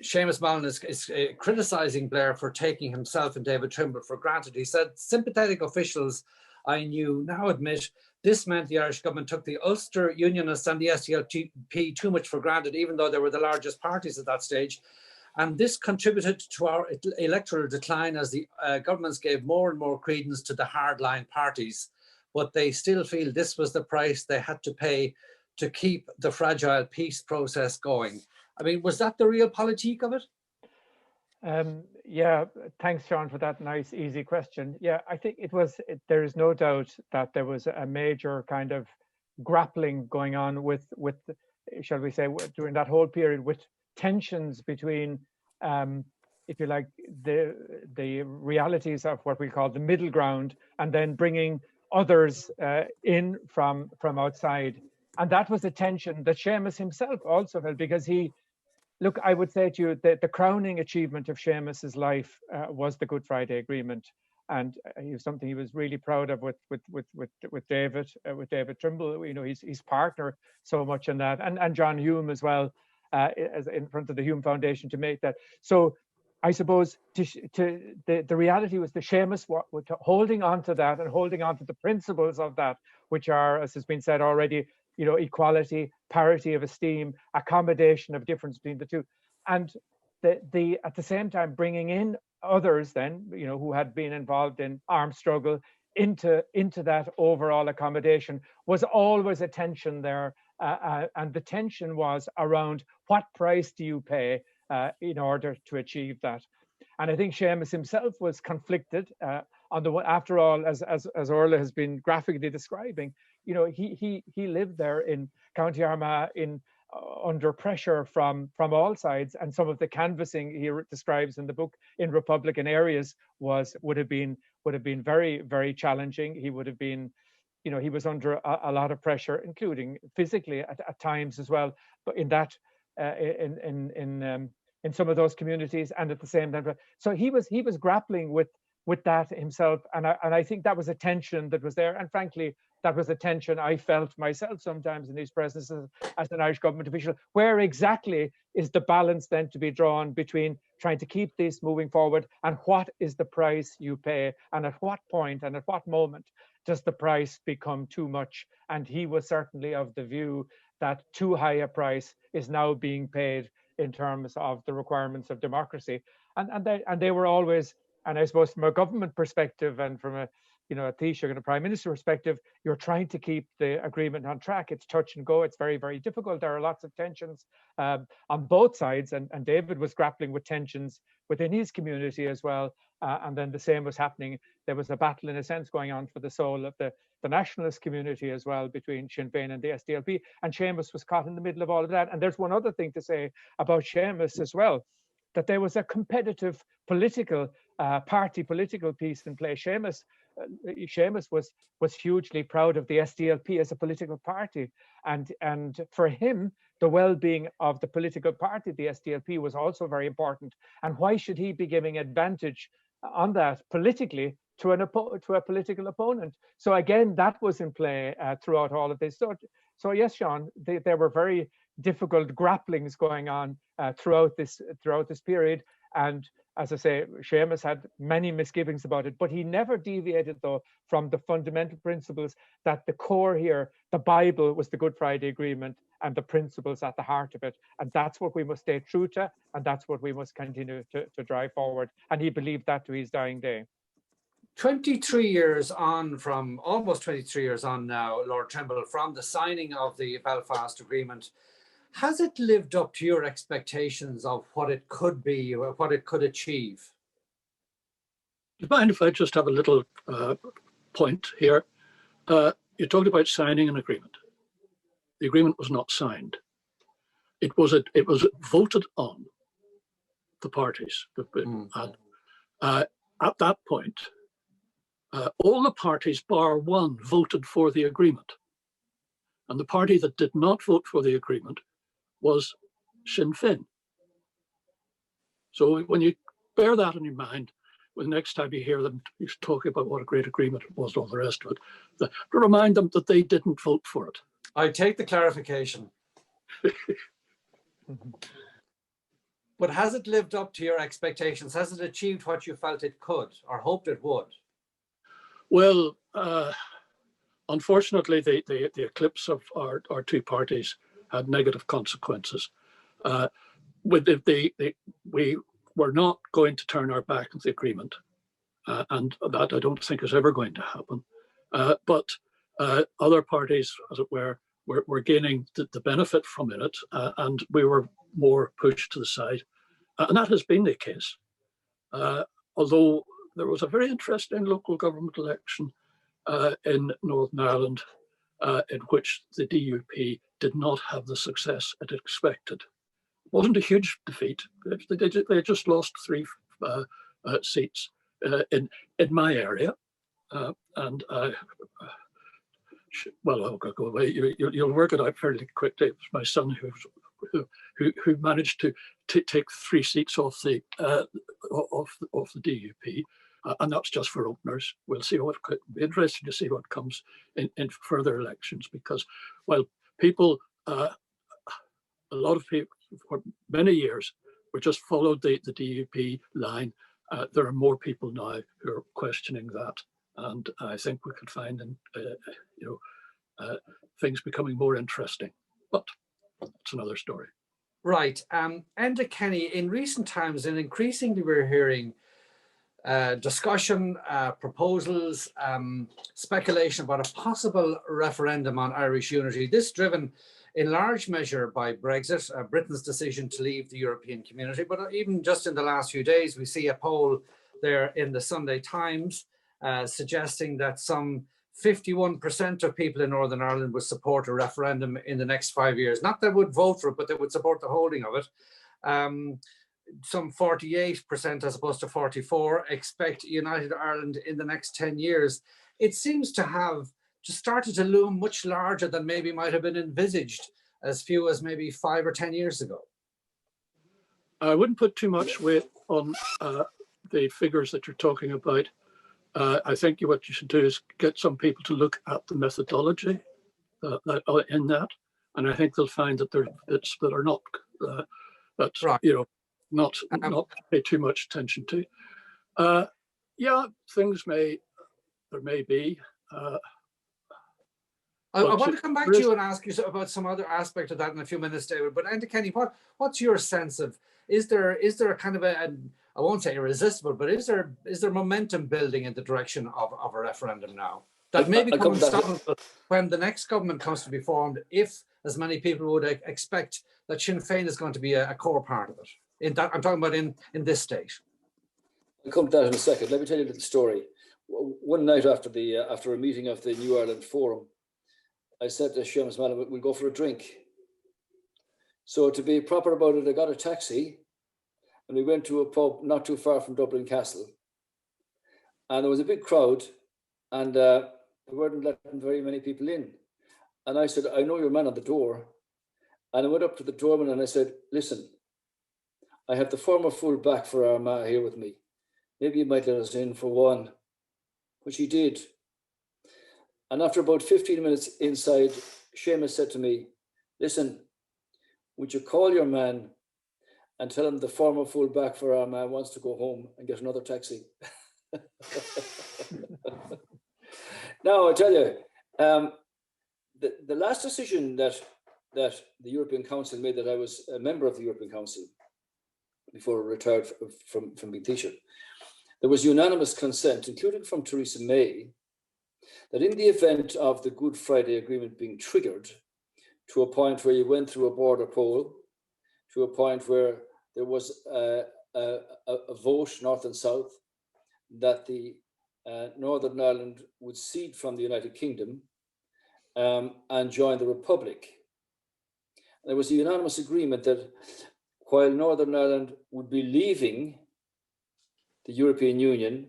Seamus Mallon is criticising Blair for taking himself and David Trimble for granted. He said, "Sympathetic officials I knew now admit this meant the Irish government took the Ulster Unionists and the SDLP too much for granted, even though they were the largest parties at that stage. And this contributed to our electoral decline as the governments gave more and more credence to the hardline parties. But they still feel this was the price they had to pay to keep the fragile peace process going." I mean, was that the real politique of it? Yeah, thanks, Sean, for that nice, easy question. Yeah, I think there is no doubt that there was a major kind of grappling going on with shall we say, during that whole period, with tensions between, if you like, the realities of what we call the middle ground, and then bringing others in from outside. And that was a tension that Seamus himself also felt, because look, I would say to you that the crowning achievement of Seamus's life was the Good Friday Agreement, and it was something he was really proud of with David Trimble. You know, his partner so much in that, and John Hume as well, as in front of the Hume Foundation to make that. So, I suppose the reality was the Seamus holding on to that and holding on to the principles of that, which are, as has been said already, you know, equality, parity of esteem, accommodation of difference between the two, and at the same time bringing in others then, who had been involved in armed struggle into that overall accommodation, was always a tension there. And the tension was around what price do you pay in order to achieve that. And I think Seamus himself was conflicted on the one. After all, as Orla has been graphically describing, he lived there in County Armagh under pressure from all sides, and some of the canvassing he describes in the book in Republican areas would have been very, very challenging. He would have been, he was under a lot of pressure, including physically at times as well. But in that, in some of those communities, and at the same time, so he was grappling with that himself, and I think that was a tension that was there, and frankly, that was a tension I felt myself sometimes in these presences as an Irish government official. Where exactly is the balance then to be drawn between trying to keep this moving forward and what is the price you pay, and at what point and at what moment does the price become too much? And he was certainly of the view that too high a price is now being paid in terms of the requirements of democracy, and they were always, and I suppose from a government perspective and from a Taoiseach and a Prime Minister perspective, you're trying to keep the agreement on track. It's touch and go. It's very, very difficult. There are lots of tensions on both sides, and David was grappling with tensions within his community as well. And then the same was happening. There was a battle, in a sense, going on for the soul of the nationalist community as well, between Sinn Féin and the SDLP. And Seamus was caught in the middle of all of that. And there's one other thing to say about Seamus as well, that there was a competitive political political piece in play. Seamus was hugely proud of the SDLP as a political party, and for him, the well-being of the political party, the SDLP, was also very important. And why should he be giving advantage on that politically to a political opponent? So again, that was in play throughout all of this. So yes, Sean, there were very difficult grapplings going on throughout this period. And as I say, Seamus had many misgivings about it, but he never deviated, though, from the fundamental principles that the core here, the Bible, was the Good Friday Agreement and the principles at the heart of it. And that's what we must stay true to, and that's what we must continue to drive forward. And he believed that to his dying day. 23 years on from, almost 23 years on now, Lord Trimble, from the signing of the Belfast Agreement, has it lived up to your expectations of what it could be or what it could achieve? Do you mind if I just have a little point here? You talked about signing an agreement. The agreement was not signed. It was voted on, the parties. At that point, all the parties bar one voted for the agreement. And the party that did not vote for the agreement was Sinn Féin. So when you bear that in your mind, the next time you hear them talking about what a great agreement it was, all the rest of it, to remind them that they didn't vote for it. I take the clarification. But has it lived up to your expectations? Has it achieved what you felt it could or hoped it would? Well, unfortunately, the eclipse of our two parties had negative consequences. We were not going to turn our back on the agreement, and that I don't think is ever going to happen. But other parties, as it were gaining the benefit from it, and we were more pushed to the side. And that has been the case. Although there was a very interesting local government election in Northern Ireland in which the DUP did not have the success it expected. It wasn't a huge defeat. They just lost 3 seats in my area. And well, I'll go away. You'll work it out fairly quickly. It was my son who managed to take 3 seats off the DUP. And that's just for openers. We'll see what could be interesting to see what comes in further elections, because while people, a lot of people for many years we just followed the DUP line, there are more people now who are questioning that, and I think we could find things becoming more interesting. But it's another story. Right. Enda Kenny, in recent times, and increasingly we're hearing discussion, proposals, speculation about a possible referendum on Irish unity. This driven in large measure by Brexit, Britain's decision to leave the European community. But even just in the last few days, we see a poll there in the Sunday Times suggesting that some 51% of people in Northern Ireland would support a referendum in the next 5 years. Not that would vote for it, but they would support the holding of it. Some 48% as opposed to 44% expect United Ireland in the next 10 years. It seems to have just started to loom much larger than maybe might have been envisaged as few as maybe 5 or 10 years ago. I wouldn't put too much weight on the figures that you're talking about. I think what you should do is get some people to look at the methodology in that, and I think they'll find that there are bits that are not right. Not pay too much attention to. Yeah, there may be. I want to come back to you and ask you about some other aspect of that in a few minutes, David. But Enda Kenny, what's your sense of, is there a kind of I won't say irresistible, but is there momentum building in the direction of a referendum now that may become unstoppable when the next government comes to be formed, if as many people would expect that Sinn Féin is going to be a core part of it? I'm talking about in this state. I'll come to that in a second. Let me tell you a little story. One night after a meeting of the New Ireland Forum, I said to Seamus Mallon, we'll go for a drink. So to be proper about it, I got a taxi and we went to a pub not too far from Dublin Castle. And there was a big crowd and they weren't letting very many people in. And I said, I know your man on the door. And I went up to the doorman and I said, listen, I have the former full back for Armagh here with me. Maybe you might let us in for one, which he did. And after about 15 minutes inside, Seamus said to me, listen, would you call your man and tell him the former full back for Armagh wants to go home and get another taxi? Now, I tell you, the last decision that the European Council made, that I was a member of the European Council before I retired from being Taoiseach, there was unanimous consent, including from Theresa May, that in the event of the Good Friday Agreement being triggered to a point where you went through a border poll, to a point where there was a vote, north and south, that the Northern Ireland would cede from the United Kingdom and join the Republic. There was a unanimous agreement that while Northern Ireland would be leaving the European Union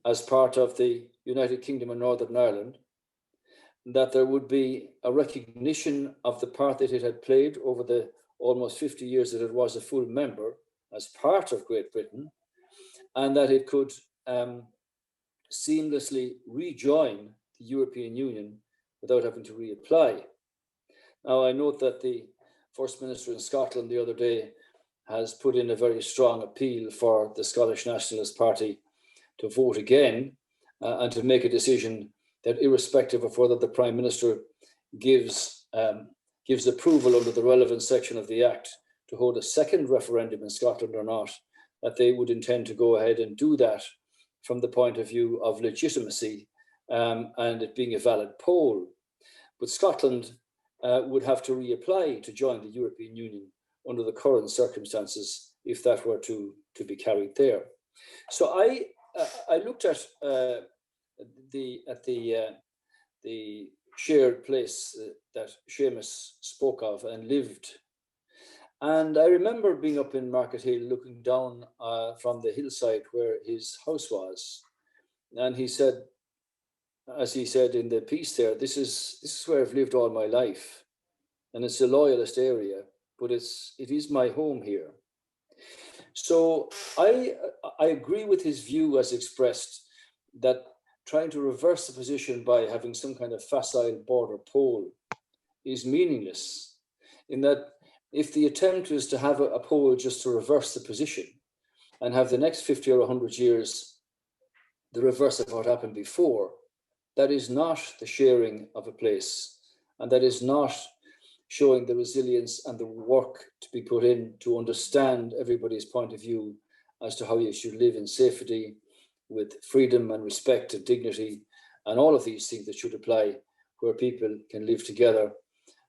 as part of the United Kingdom and Northern Ireland, that there would be a recognition of the part that it had played over the almost 50 years that it was a full member as part of Great Britain, and that it could seamlessly rejoin the European Union without having to reapply. Now, I note that the First Minister in Scotland the other day has put in a very strong appeal for the Scottish Nationalist Party to vote again and to make a decision that, irrespective of whether the Prime Minister gives approval under the relevant section of the Act to hold a second referendum in Scotland or not, that they would intend to go ahead and do that from the point of view of legitimacy and it being a valid poll. But Scotland would have to reapply to join the European Union under the current circumstances if that were to be carried there. So I looked at the shared place that Seamus spoke of and lived. And I remember being up in Market Hill looking down from the hillside where his house was. And he said, as he said in the piece there, this is where I've lived all my life. And it's a loyalist area, but it is my home here. So I agree with his view as expressed that trying to reverse the position by having some kind of facile border poll is meaningless, in that if the attempt is to have a poll just to reverse the position and have the next 50 or 100 years the reverse of what happened before, that is not the sharing of a place, and that is not showing the resilience and the work to be put in to understand everybody's point of view as to how you should live in safety with freedom and respect and dignity and all of these things that should apply where people can live together.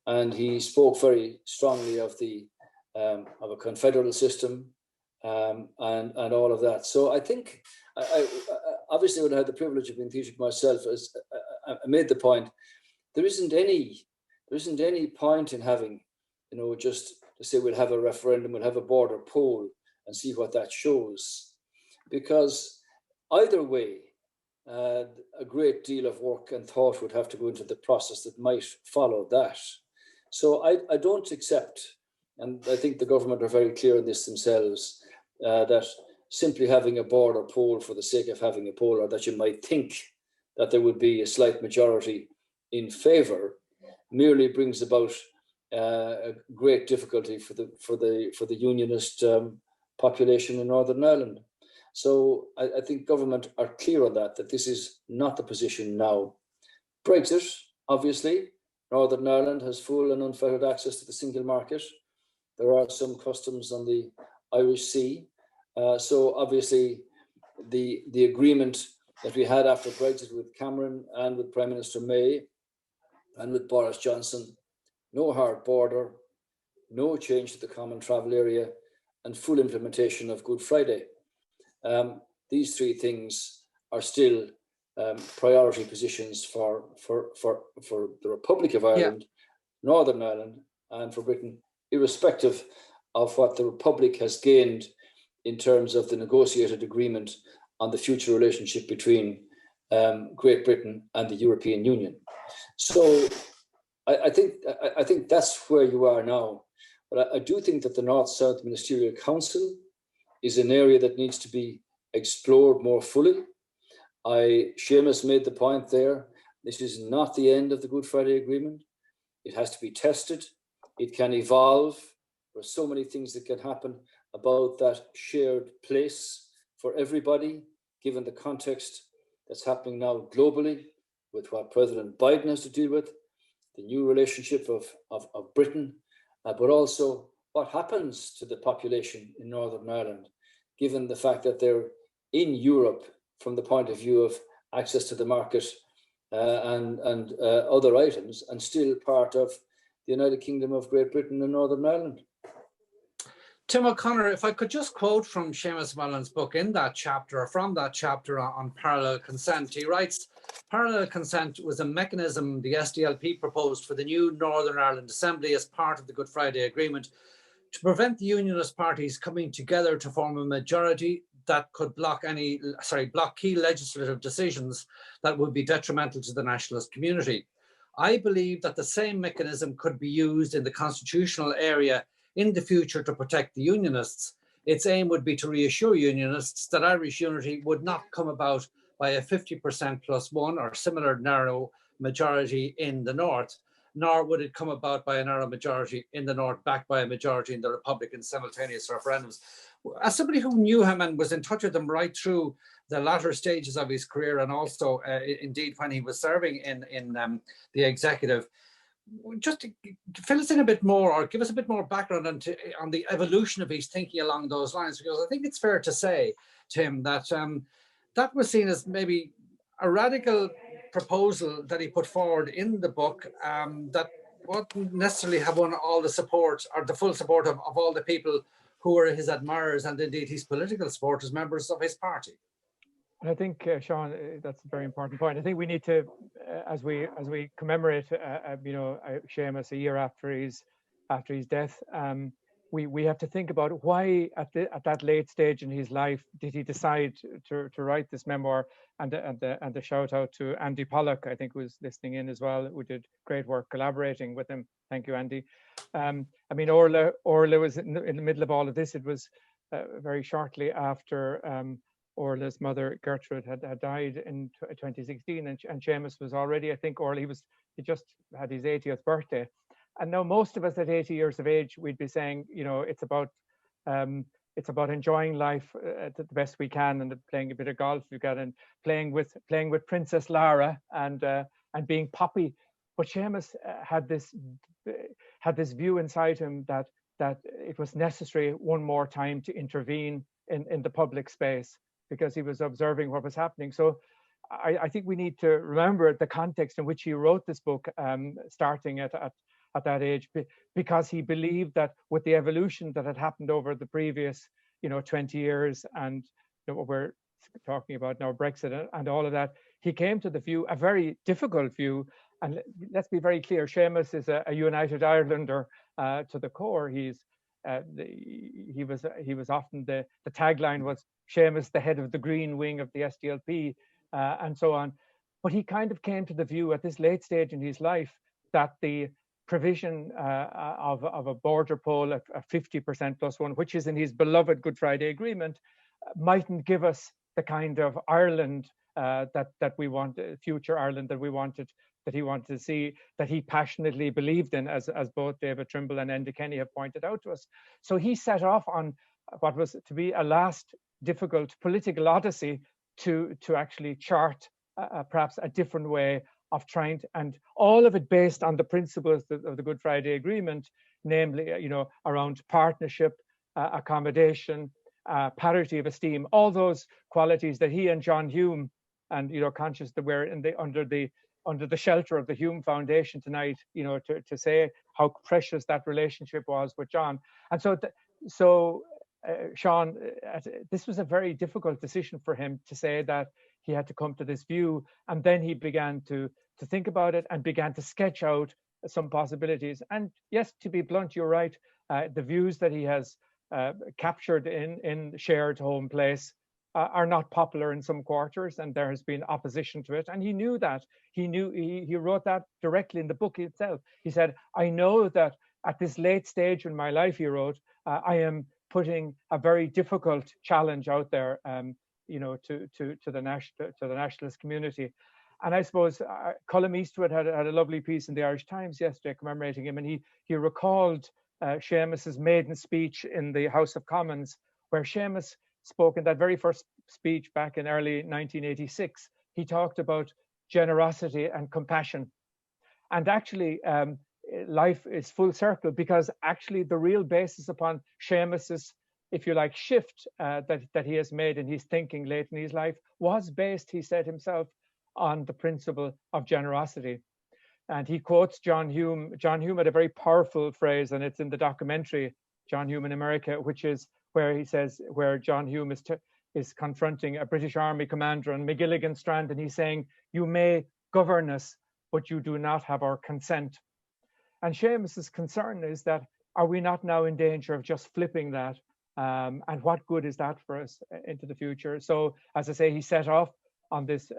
And he spoke very strongly of a confederal system and all of that. So I think, I obviously when I had the privilege of being Taoiseach myself, as I made the point, there isn't any point in having, just to say we'll have a referendum, we'll have a border poll and see what that shows. Because either way, a great deal of work and thought would have to go into the process that might follow that. So I don't accept, and I think the government are very clear on this themselves, that simply having a border poll for the sake of having a poll, or that you might think that there would be a slight majority in favour, merely brings about a great difficulty for the unionist population in Northern Ireland. So I think government are clear on that this is not the position now. Brexit, obviously, Northern Ireland has full and unfettered access to the single market. There are some customs on the Irish Sea. So obviously the agreement that we had after Brexit with Cameron and with Prime Minister May and with Boris Johnson, no hard border, no change to the common travel area, and full implementation of Good Friday. These three things are still priority positions for the Republic of Ireland, Northern Ireland, and for Britain, irrespective of what the Republic has gained in terms of the negotiated agreement on the future relationship between Great Britain and the European Union. So I think that's where you are now. But I do think that the North-South Ministerial Council is an area that needs to be explored more fully. Seamus made the point there, this is not the end of the Good Friday Agreement. It has to be tested. It can evolve. There are so many things that can happen about that shared place for everybody, given the context that's happening now globally, with what President Biden has to deal with, the new relationship of Britain, but also what happens to the population in Northern Ireland, given the fact that they're in Europe from the point of view of access to the market and other items, and still part of the United Kingdom of Great Britain and Northern Ireland. Tim O'Connor, if I could just quote from Seamus Mallon's book in that chapter, or from that chapter on parallel consent, he writes, parallel consent was a mechanism the SDLP proposed for the new Northern Ireland Assembly as part of the Good Friday Agreement to prevent the unionist parties coming together to form a majority that could block key legislative decisions that would be detrimental to the nationalist community. I believe that the same mechanism could be used in the constitutional area in the future to protect the unionists. Its aim would be to reassure unionists that Irish unity would not come about by a 50% plus one or similar narrow majority in the North, nor would it come about by a narrow majority in the North backed by a majority in the Republican simultaneous referendums. As somebody who knew him and was in touch with him right through the latter stages of his career, and also indeed when he was serving in the executive, just to fill us in a bit more, or give us a bit more background on the evolution of his thinking along those lines, because I think it's fair to say, Tim, that that was seen as maybe a radical proposal that he put forward in the book that wouldn't necessarily have won all the support or the full support of all the people who were his admirers and indeed his political supporters, members of his party. I think, Sean, that's a very important point. I think we need to, as we commemorate, Seamus a year after his death, we have to think about why at that late stage in his life did he decide to write this memoir, and the shout out to Andy Pollock, I think, was listening in as well, who did great work collaborating with him. Thank you, Andy. I mean, Orla was in the middle of all of this. It was very shortly after Orla's mother Gertrude had died in 2016, and Seamus was already, I think, Orla, he just had his 80th birthday. And now most of us at 80 years of age, we'd be saying, it's about enjoying life the best we can, and playing a bit of golf we've got, and playing with Princess Lara and being poppy. But Seamus had this view inside him that it was necessary one more time to intervene in the public space. because he was observing what was happening. So I think we need to remember the context in which he wrote this book, starting at that age, because he believed that with the evolution that had happened over the previous 20 years, and what we're talking about now, Brexit and all of that, he came to the view, a very difficult view. And let's be very clear, Seamus is a United Irelander to the core. He was often, the tagline was Seamus, the head of the green wing of the SDLP, and so on. But he kind of came to the view at this late stage in his life that the provision of a border poll at 50% plus one, which is in his beloved Good Friday Agreement, mightn't give us the kind of Ireland that we want, future Ireland that he wanted to see, that he passionately believed in, as both David Trimble and Enda Kenny have pointed out to us. So he set off on what was to be a last difficult political odyssey to actually chart perhaps a different way of trying to, and all of it based on the principles of the Good Friday Agreement, namely, around partnership, accommodation, parity of esteem, all those qualities that he and John Hume, and conscious that we're under the shelter of the Hume Foundation tonight, to say how precious that relationship was with John. And so Sean, this was a very difficult decision for him to say that he had to come to this view, and then he began to think about it and began to sketch out some possibilities. And yes, to be blunt, you're right. The views that he has captured in shared home place are not popular in some quarters, and there has been opposition to it. And he knew that. He wrote that directly in the book itself. He said, "I know that at this late stage in my life," he wrote, "I am putting a very difficult challenge out there, to the nationalist community." And I suppose Colm Eastwood had a lovely piece in the Irish Times yesterday commemorating him, and he recalled Seamus's maiden speech in the House of Commons, where Seamus spoke in that very first speech back in early 1986. He talked about generosity and compassion. And actually, life is full circle, because actually the real basis upon Seamus's, if you like, shift that he has made in his thinking late in his life was based, he said himself, on the principle of generosity. And he quotes John Hume. John Hume had a very powerful phrase, and it's in the documentary John Hume in America, which is where he says, where John Hume is confronting a British Army commander on McGilligan Strand, and he's saying, "You may govern us, but you do not have our consent." And Seamus's concern is that, are we not now in danger of just flipping that? And what good is that for us into the future? So, as I say, he set off on this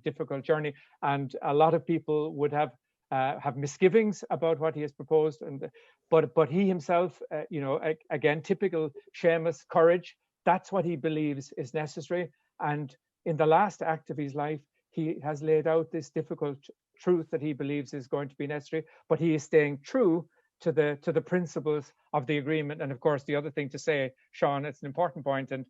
difficult journey, and a lot of people would have misgivings about what he has proposed, but he himself, again, typical Seamus courage. That's what he believes is necessary, and in the last act of his life, he has laid out this difficult truth that he believes is going to be necessary, but he is staying true to the principles of the agreement. And of course, the other thing to say, Sean, it's an important point, and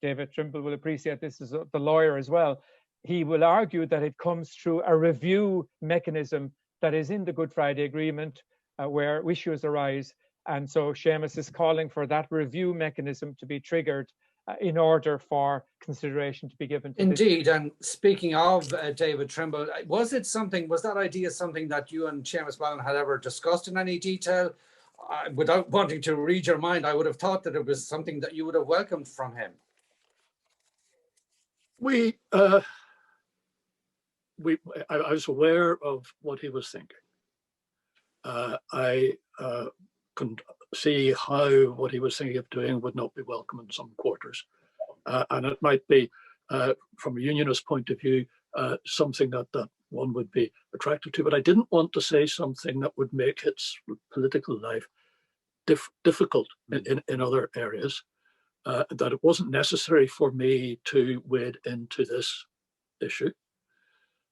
David Trimble will appreciate this as the lawyer as well. He will argue that it comes through a review mechanism that is in the Good Friday Agreement, where issues arise. And so Seamus is calling for that review mechanism to be triggered in order for consideration to be given to Indeed. And speaking of David Trimble, was that idea something that you and Seamus Mallon had ever discussed in any detail? Without wanting to read your mind, I would have thought that it was something that you would have welcomed from him. I was aware of what he was thinking. I couldn't see how what he was thinking of doing would not be welcome in some quarters. And it might be, from a unionist point of view, something that one would be attracted to. But I didn't want to say something that would make its political life difficult in other areas, that it wasn't necessary for me to wade into this issue.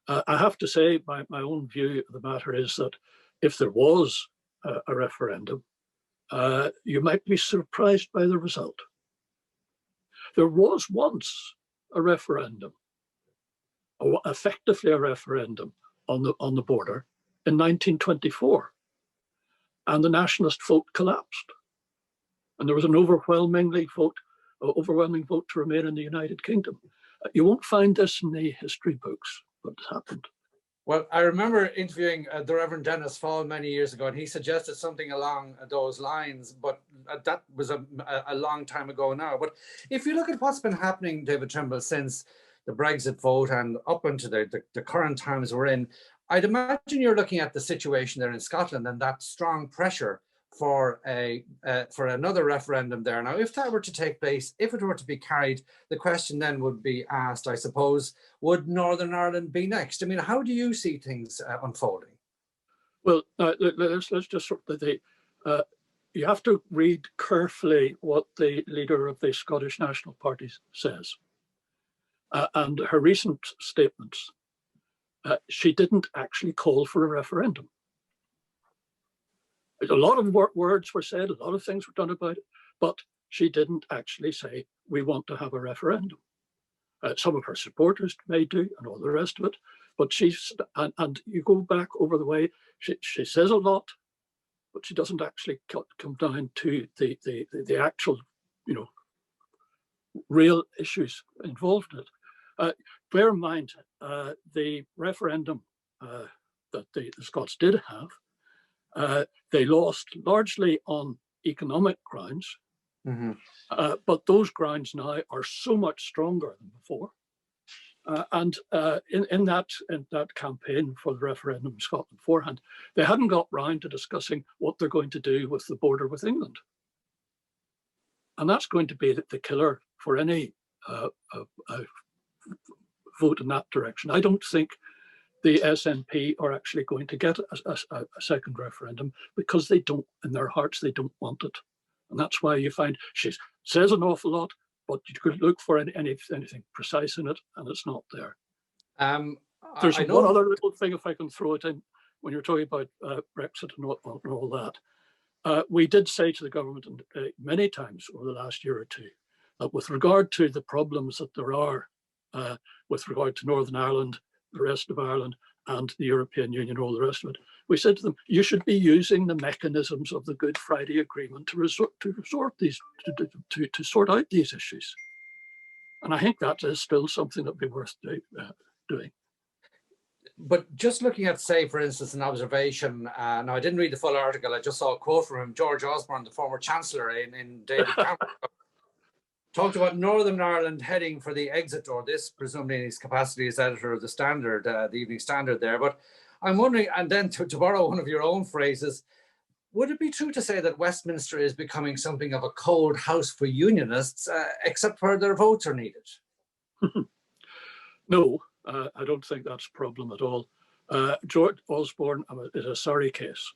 I have to say, my own view of the matter is that if there was a referendum, you might be surprised by the result. There was once a referendum, effectively a referendum on the border in 1924, and the nationalist vote collapsed. And there was an overwhelmingly vote overwhelming vote to remain in the United Kingdom. You won't find this in the history books, what happened. Well, I remember interviewing the Reverend Dennis Fall many years ago, and he suggested something along those lines, but that was a long time ago now. But if you look at what's been happening, David Trimble, since the Brexit vote and up into the current times we're in, I'd imagine you're looking at the situation there in Scotland and that strong pressure for another referendum there. Now, if that were to take place, if it were to be carried, the question then would be asked, I suppose, would Northern Ireland be next? I mean, how do you see things unfolding? Well, let's just sort of you have to read carefully what the leader of the Scottish National Party says. And her recent statements, she didn't actually call for a referendum. A lot of words were said, a lot of things were done about it, but she didn't actually say, we want to have a referendum. Some of her supporters may do and all the rest of it, but and you go back over the way, she says a lot, but she doesn't actually come down to the actual, real issues involved in it. Bear in mind, the referendum that the Scots did have, they lost largely on economic grounds, but those grounds now are so much stronger than before. And in that campaign for the referendum in Scotland beforehand, they hadn't got round to discussing what they're going to do with the border with England. And that's going to be the killer for any vote in that direction. I don't think the SNP are actually going to get a second referendum because they don't, in their hearts, they don't want it. And that's why you find she says an awful lot, but you could look for anything precise in it, and it's not there. There's one other little thing, if I can throw it in, when you're talking about Brexit and all that. We did say to the government many times over the last year or two that with regard to the problems that there are with regard to Northern Ireland, the rest of Ireland and the European Union, all the rest of it, we said to them, you should be using the mechanisms of the Good Friday Agreement to sort out these issues. And I think that is still something that would be worth doing. But just looking at, say, for instance, an observation, now I didn't read the full article, I just saw a quote from him, George Osborne, the former Chancellor in David Cameron, talked about Northern Ireland heading for the exit door, this presumably in his capacity as editor of the Standard, the Evening Standard there. But I'm wondering, and then to borrow one of your own phrases, would it be true to say that Westminster is becoming something of a cold house for unionists, except where their votes are needed? No, I don't think that's a problem at all. George Osborne is a sorry case.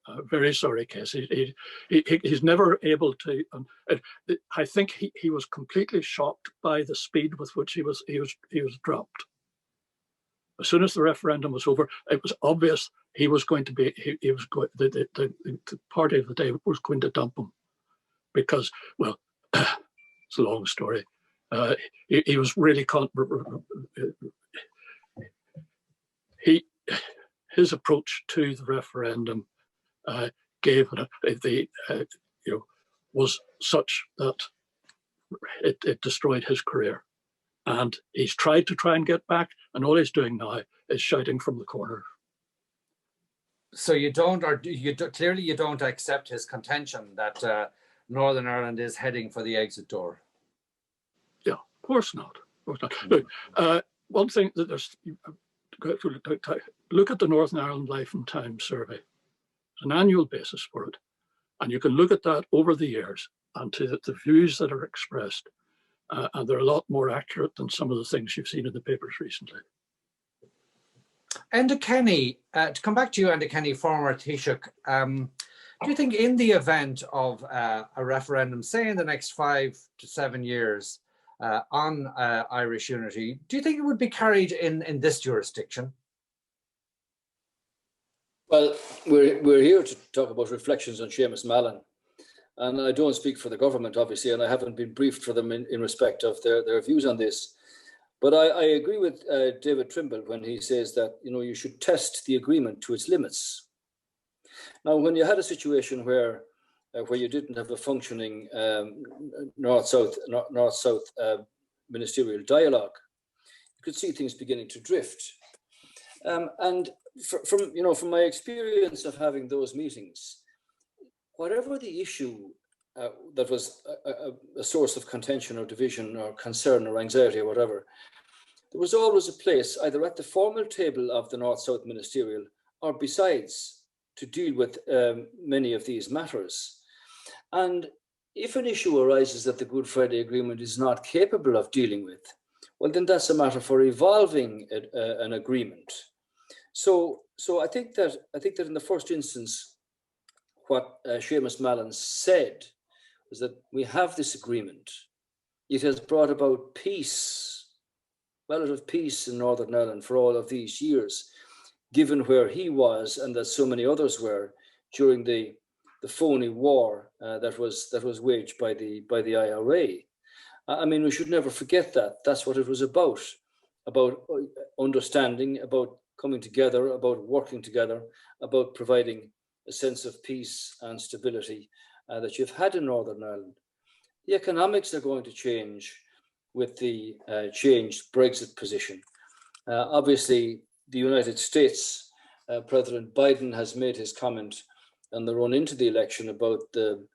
A very sorry case. He's never able to. I think he was completely shocked by the speed with which he was dropped. As soon as the referendum was over, it was obvious he was going to be. The party of the day was going to dump him because, well, it's a long story. He was really his approach to the referendum was such that it destroyed his career, and he's tried and get back, and all he's doing now is shouting from the corner. So you don't, or clearly you don't accept his contention that Northern Ireland is heading for the exit door. Yeah, of course not. Of course not. Look, one thing that there's, look at the Northern Ireland Life and Times survey. An annual basis for it, and you can look at that over the years and to the views that are expressed, and they're a lot more accurate than some of the things you've seen in the papers recently. Enda Kenny, to come back to you, Enda Kenny, former Taoiseach, do you think in the event of a referendum, say in the next 5 to 7 years on Irish unity, do you think it would be carried in this jurisdiction? Well, we're here to talk about reflections on Seamus Mallon, and I don't speak for the government, obviously, and I haven't been briefed for them in respect of their views on this. But I agree with David Trimble when he says that you should test the agreement to its limits. Now, when you had a situation where where you didn't have a functioning north-south ministerial dialogue, you could see things beginning to drift. And from my experience of having those meetings, whatever the issue that was a source of contention or division or concern or anxiety or whatever, there was always a place either at the formal table of the North-South Ministerial or besides to deal with many of these matters. And if an issue arises that the Good Friday Agreement is not capable of dealing with, well, then that's a matter for evolving an agreement. So I think that in the first instance, what Seamus Mallon said was that we have this agreement. It has brought about peace, relative peace in Northern Ireland for all of these years, given where he was and that so many others were during the phony war that was waged by the IRA. I mean, we should never forget that. That's what it was about understanding, about coming together, about working together, about providing a sense of peace and stability that you've had in Northern Ireland. The economics are going to change with the changed Brexit position. Obviously, the United States, President Biden has made his comment on the run into the election about the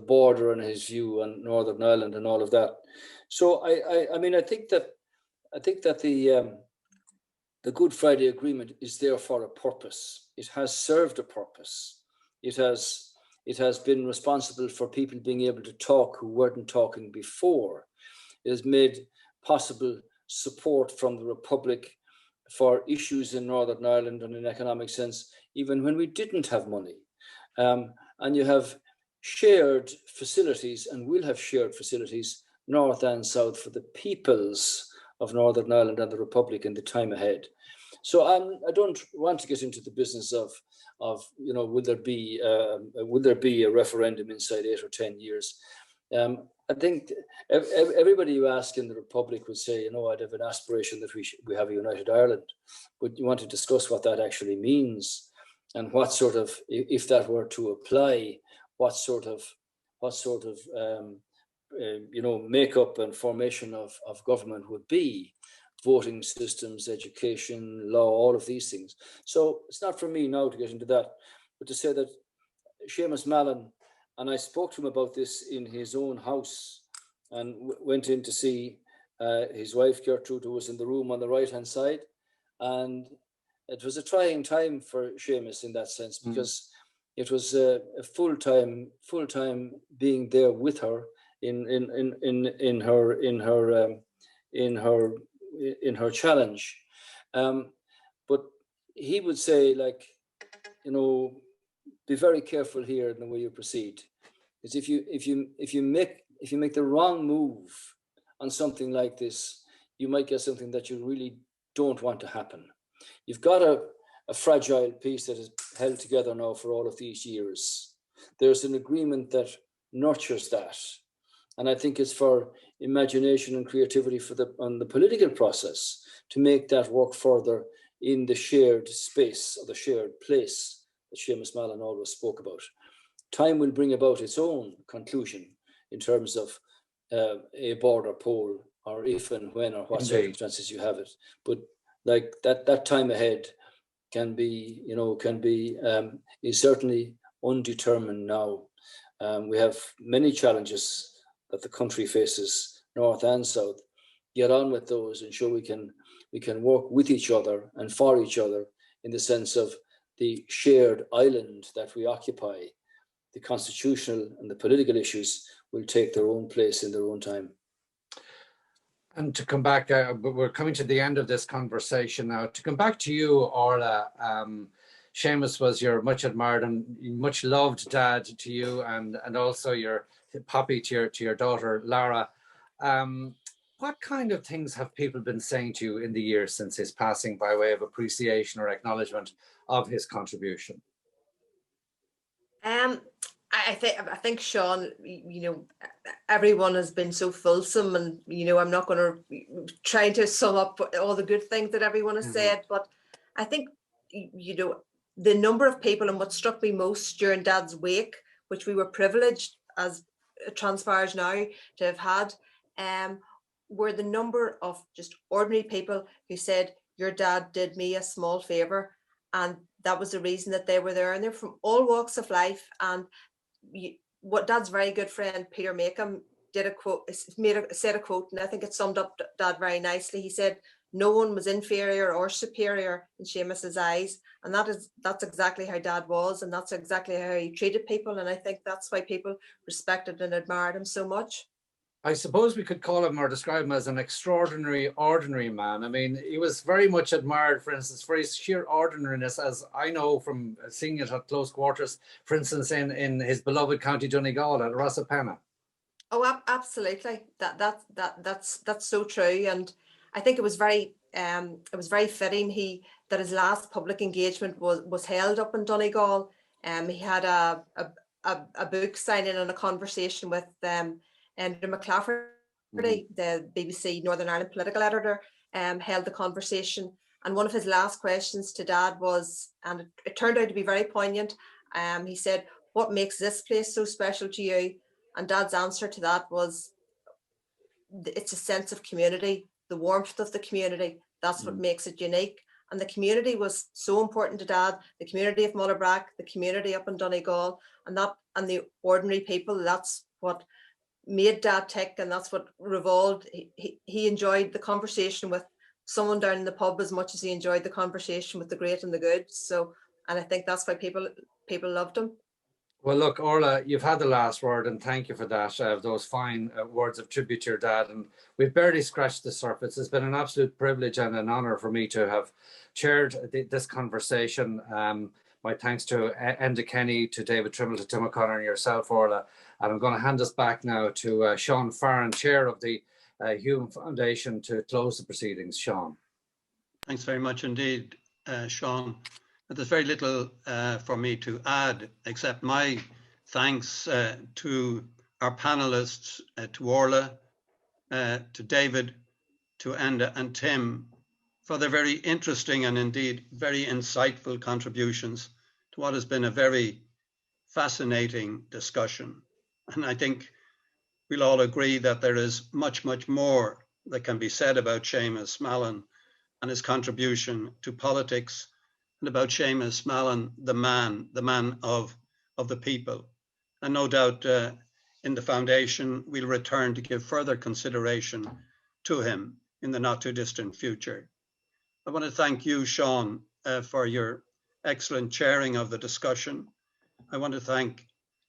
border and his view on Northern Ireland and all of that. So I mean, I think that the Good Friday Agreement is there for a purpose. It has served a purpose. It has been responsible for people being able to talk who weren't talking before. It has made possible support from the Republic for issues in Northern Ireland in an economic sense, even when we didn't have money. And you have shared facilities and will have shared facilities, north and south, for the peoples of Northern Ireland and the Republic in the time ahead. So I don't want to get into the business of will there be a referendum inside 8 or 10 years. I think everybody you ask in the Republic would say, I'd have an aspiration that we have a united Ireland, but you want to discuss what that actually means and what sort of, if that were to apply, what sort of makeup and formation of government would be. Voting systems, education, law, all of these things. So it's not for me now to get into that, but to say that Seamus Mallon, and I spoke to him about this in his own house and went in to see his wife, Gertrude, who was in the room on the right-hand side. And it was a trying time for Seamus in that sense, because it was a full-time being there with her in her challenge. But he would say, be very careful here in the way you proceed, because if you make the wrong move on something like this, you might get something that you really don't want to happen. You've got a fragile piece that is held together now for all of these years. There's an agreement that nurtures that, and I think it's for imagination and creativity on the political process to make that work further in the shared space or the shared place that Seamus Mallon always spoke about. Time will bring about its own conclusion in terms of a border poll, or if and when or what circumstances you have it. But like that time ahead is certainly undetermined now. We have many challenges that the country faces, north and south. Get on with those and show we can work with each other and for each other in the sense of the shared island that we occupy. The constitutional and the political issues will take their own place in their own time. And to come back, we're coming to the end of this conversation now. To come back to you, Orla, Seamus was your much admired and much loved dad to you, and also your poppy to your daughter, Lara. What kind of things have people been saying to you in the years since his passing by way of appreciation or acknowledgement of his contribution? I think Sean, everyone has been so fulsome, and I'm not going to try to sum up all the good things that everyone has said, but I think the number of people, and what struck me most during Dad's wake which we were privileged, as it transpires now, to have had, were the number of just ordinary people who said, your dad did me a small favour, and that was the reason that they were there. And they're from all walks of life. And what Dad's very good friend Peter Makem did said a quote, and I think it summed up Dad very nicely. He said, no one was inferior or superior in Seamus's eyes, and that's exactly how Dad was, and that's exactly how he treated people. And I think that's why people respected and admired him so much. I suppose we could call him or describe him as an extraordinary, ordinary man. I mean, he was very much admired, for instance, for his sheer ordinariness, as I know from seeing it at close quarters, for instance, in his beloved County Donegal at Rosapenna. Oh, absolutely. That's so true. And I think it was very fitting that his last public engagement was held up in Donegal. He had a book signing and a conversation with Enda McClafferty, the BBC Northern Ireland political editor, held the conversation. And one of his last questions to Dad was, and it turned out to be very poignant. He said, what makes this place so special to you? And Dad's answer to that was, it's a sense of community, the warmth of the community. That's what makes it unique. And the community was so important to Dad, the community of Mullabrack, the community up in Donegal, and the ordinary people. That's what made Dad tick, and that's what revolved. He enjoyed the conversation with someone down in the pub as much as he enjoyed the conversation with the great and the good. So, and I think that's why people loved him. Well, look, Orla, you've had the last word, and thank you for that, those fine words of tribute to your dad. And we've barely scratched the surface. It's been an absolute privilege and an honour for me to have chaired this conversation. My thanks to Enda Kenny, to David Trimble, to Tim O'Connor, and yourself, Orla. And I'm going to hand us back now to Sean Farren, Chair of the Hume Foundation, to close the proceedings. Sean. Thanks very much indeed, Sean. There's very little for me to add, except my thanks to our panelists, to Orla, to David, to Enda and Tim, for their very interesting and indeed very insightful contributions to what has been a very fascinating discussion. And I think we'll all agree that there is much, much more that can be said about Seamus Mallon and his contribution to politics, and about Seamus Mallon, the man of the people. And no doubt in the foundation, we'll return to give further consideration to him in the not too distant future. I want to thank you, Sean, for your excellent chairing of the discussion. I want to thank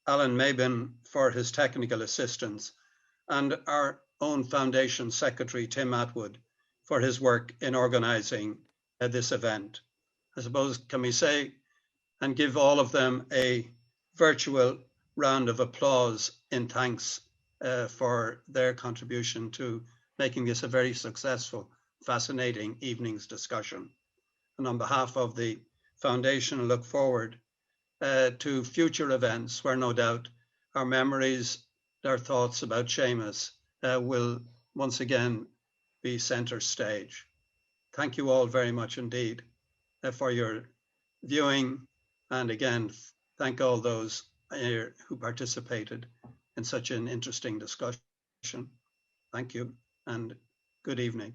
Alan Meban for his technical assistance, and our own foundation secretary, Tim Atwood, for his work in organising this event. I suppose, can we say, and give all of them a virtual round of applause in thanks for their contribution to making this a very successful, fascinating evening's discussion. And on behalf of the foundation, I look forward to future events where no doubt our memories, our thoughts about Seamus will once again be centre stage. Thank you all very much indeed for your viewing, and again, thank all those here who participated in such an interesting discussion. Thank you and good evening.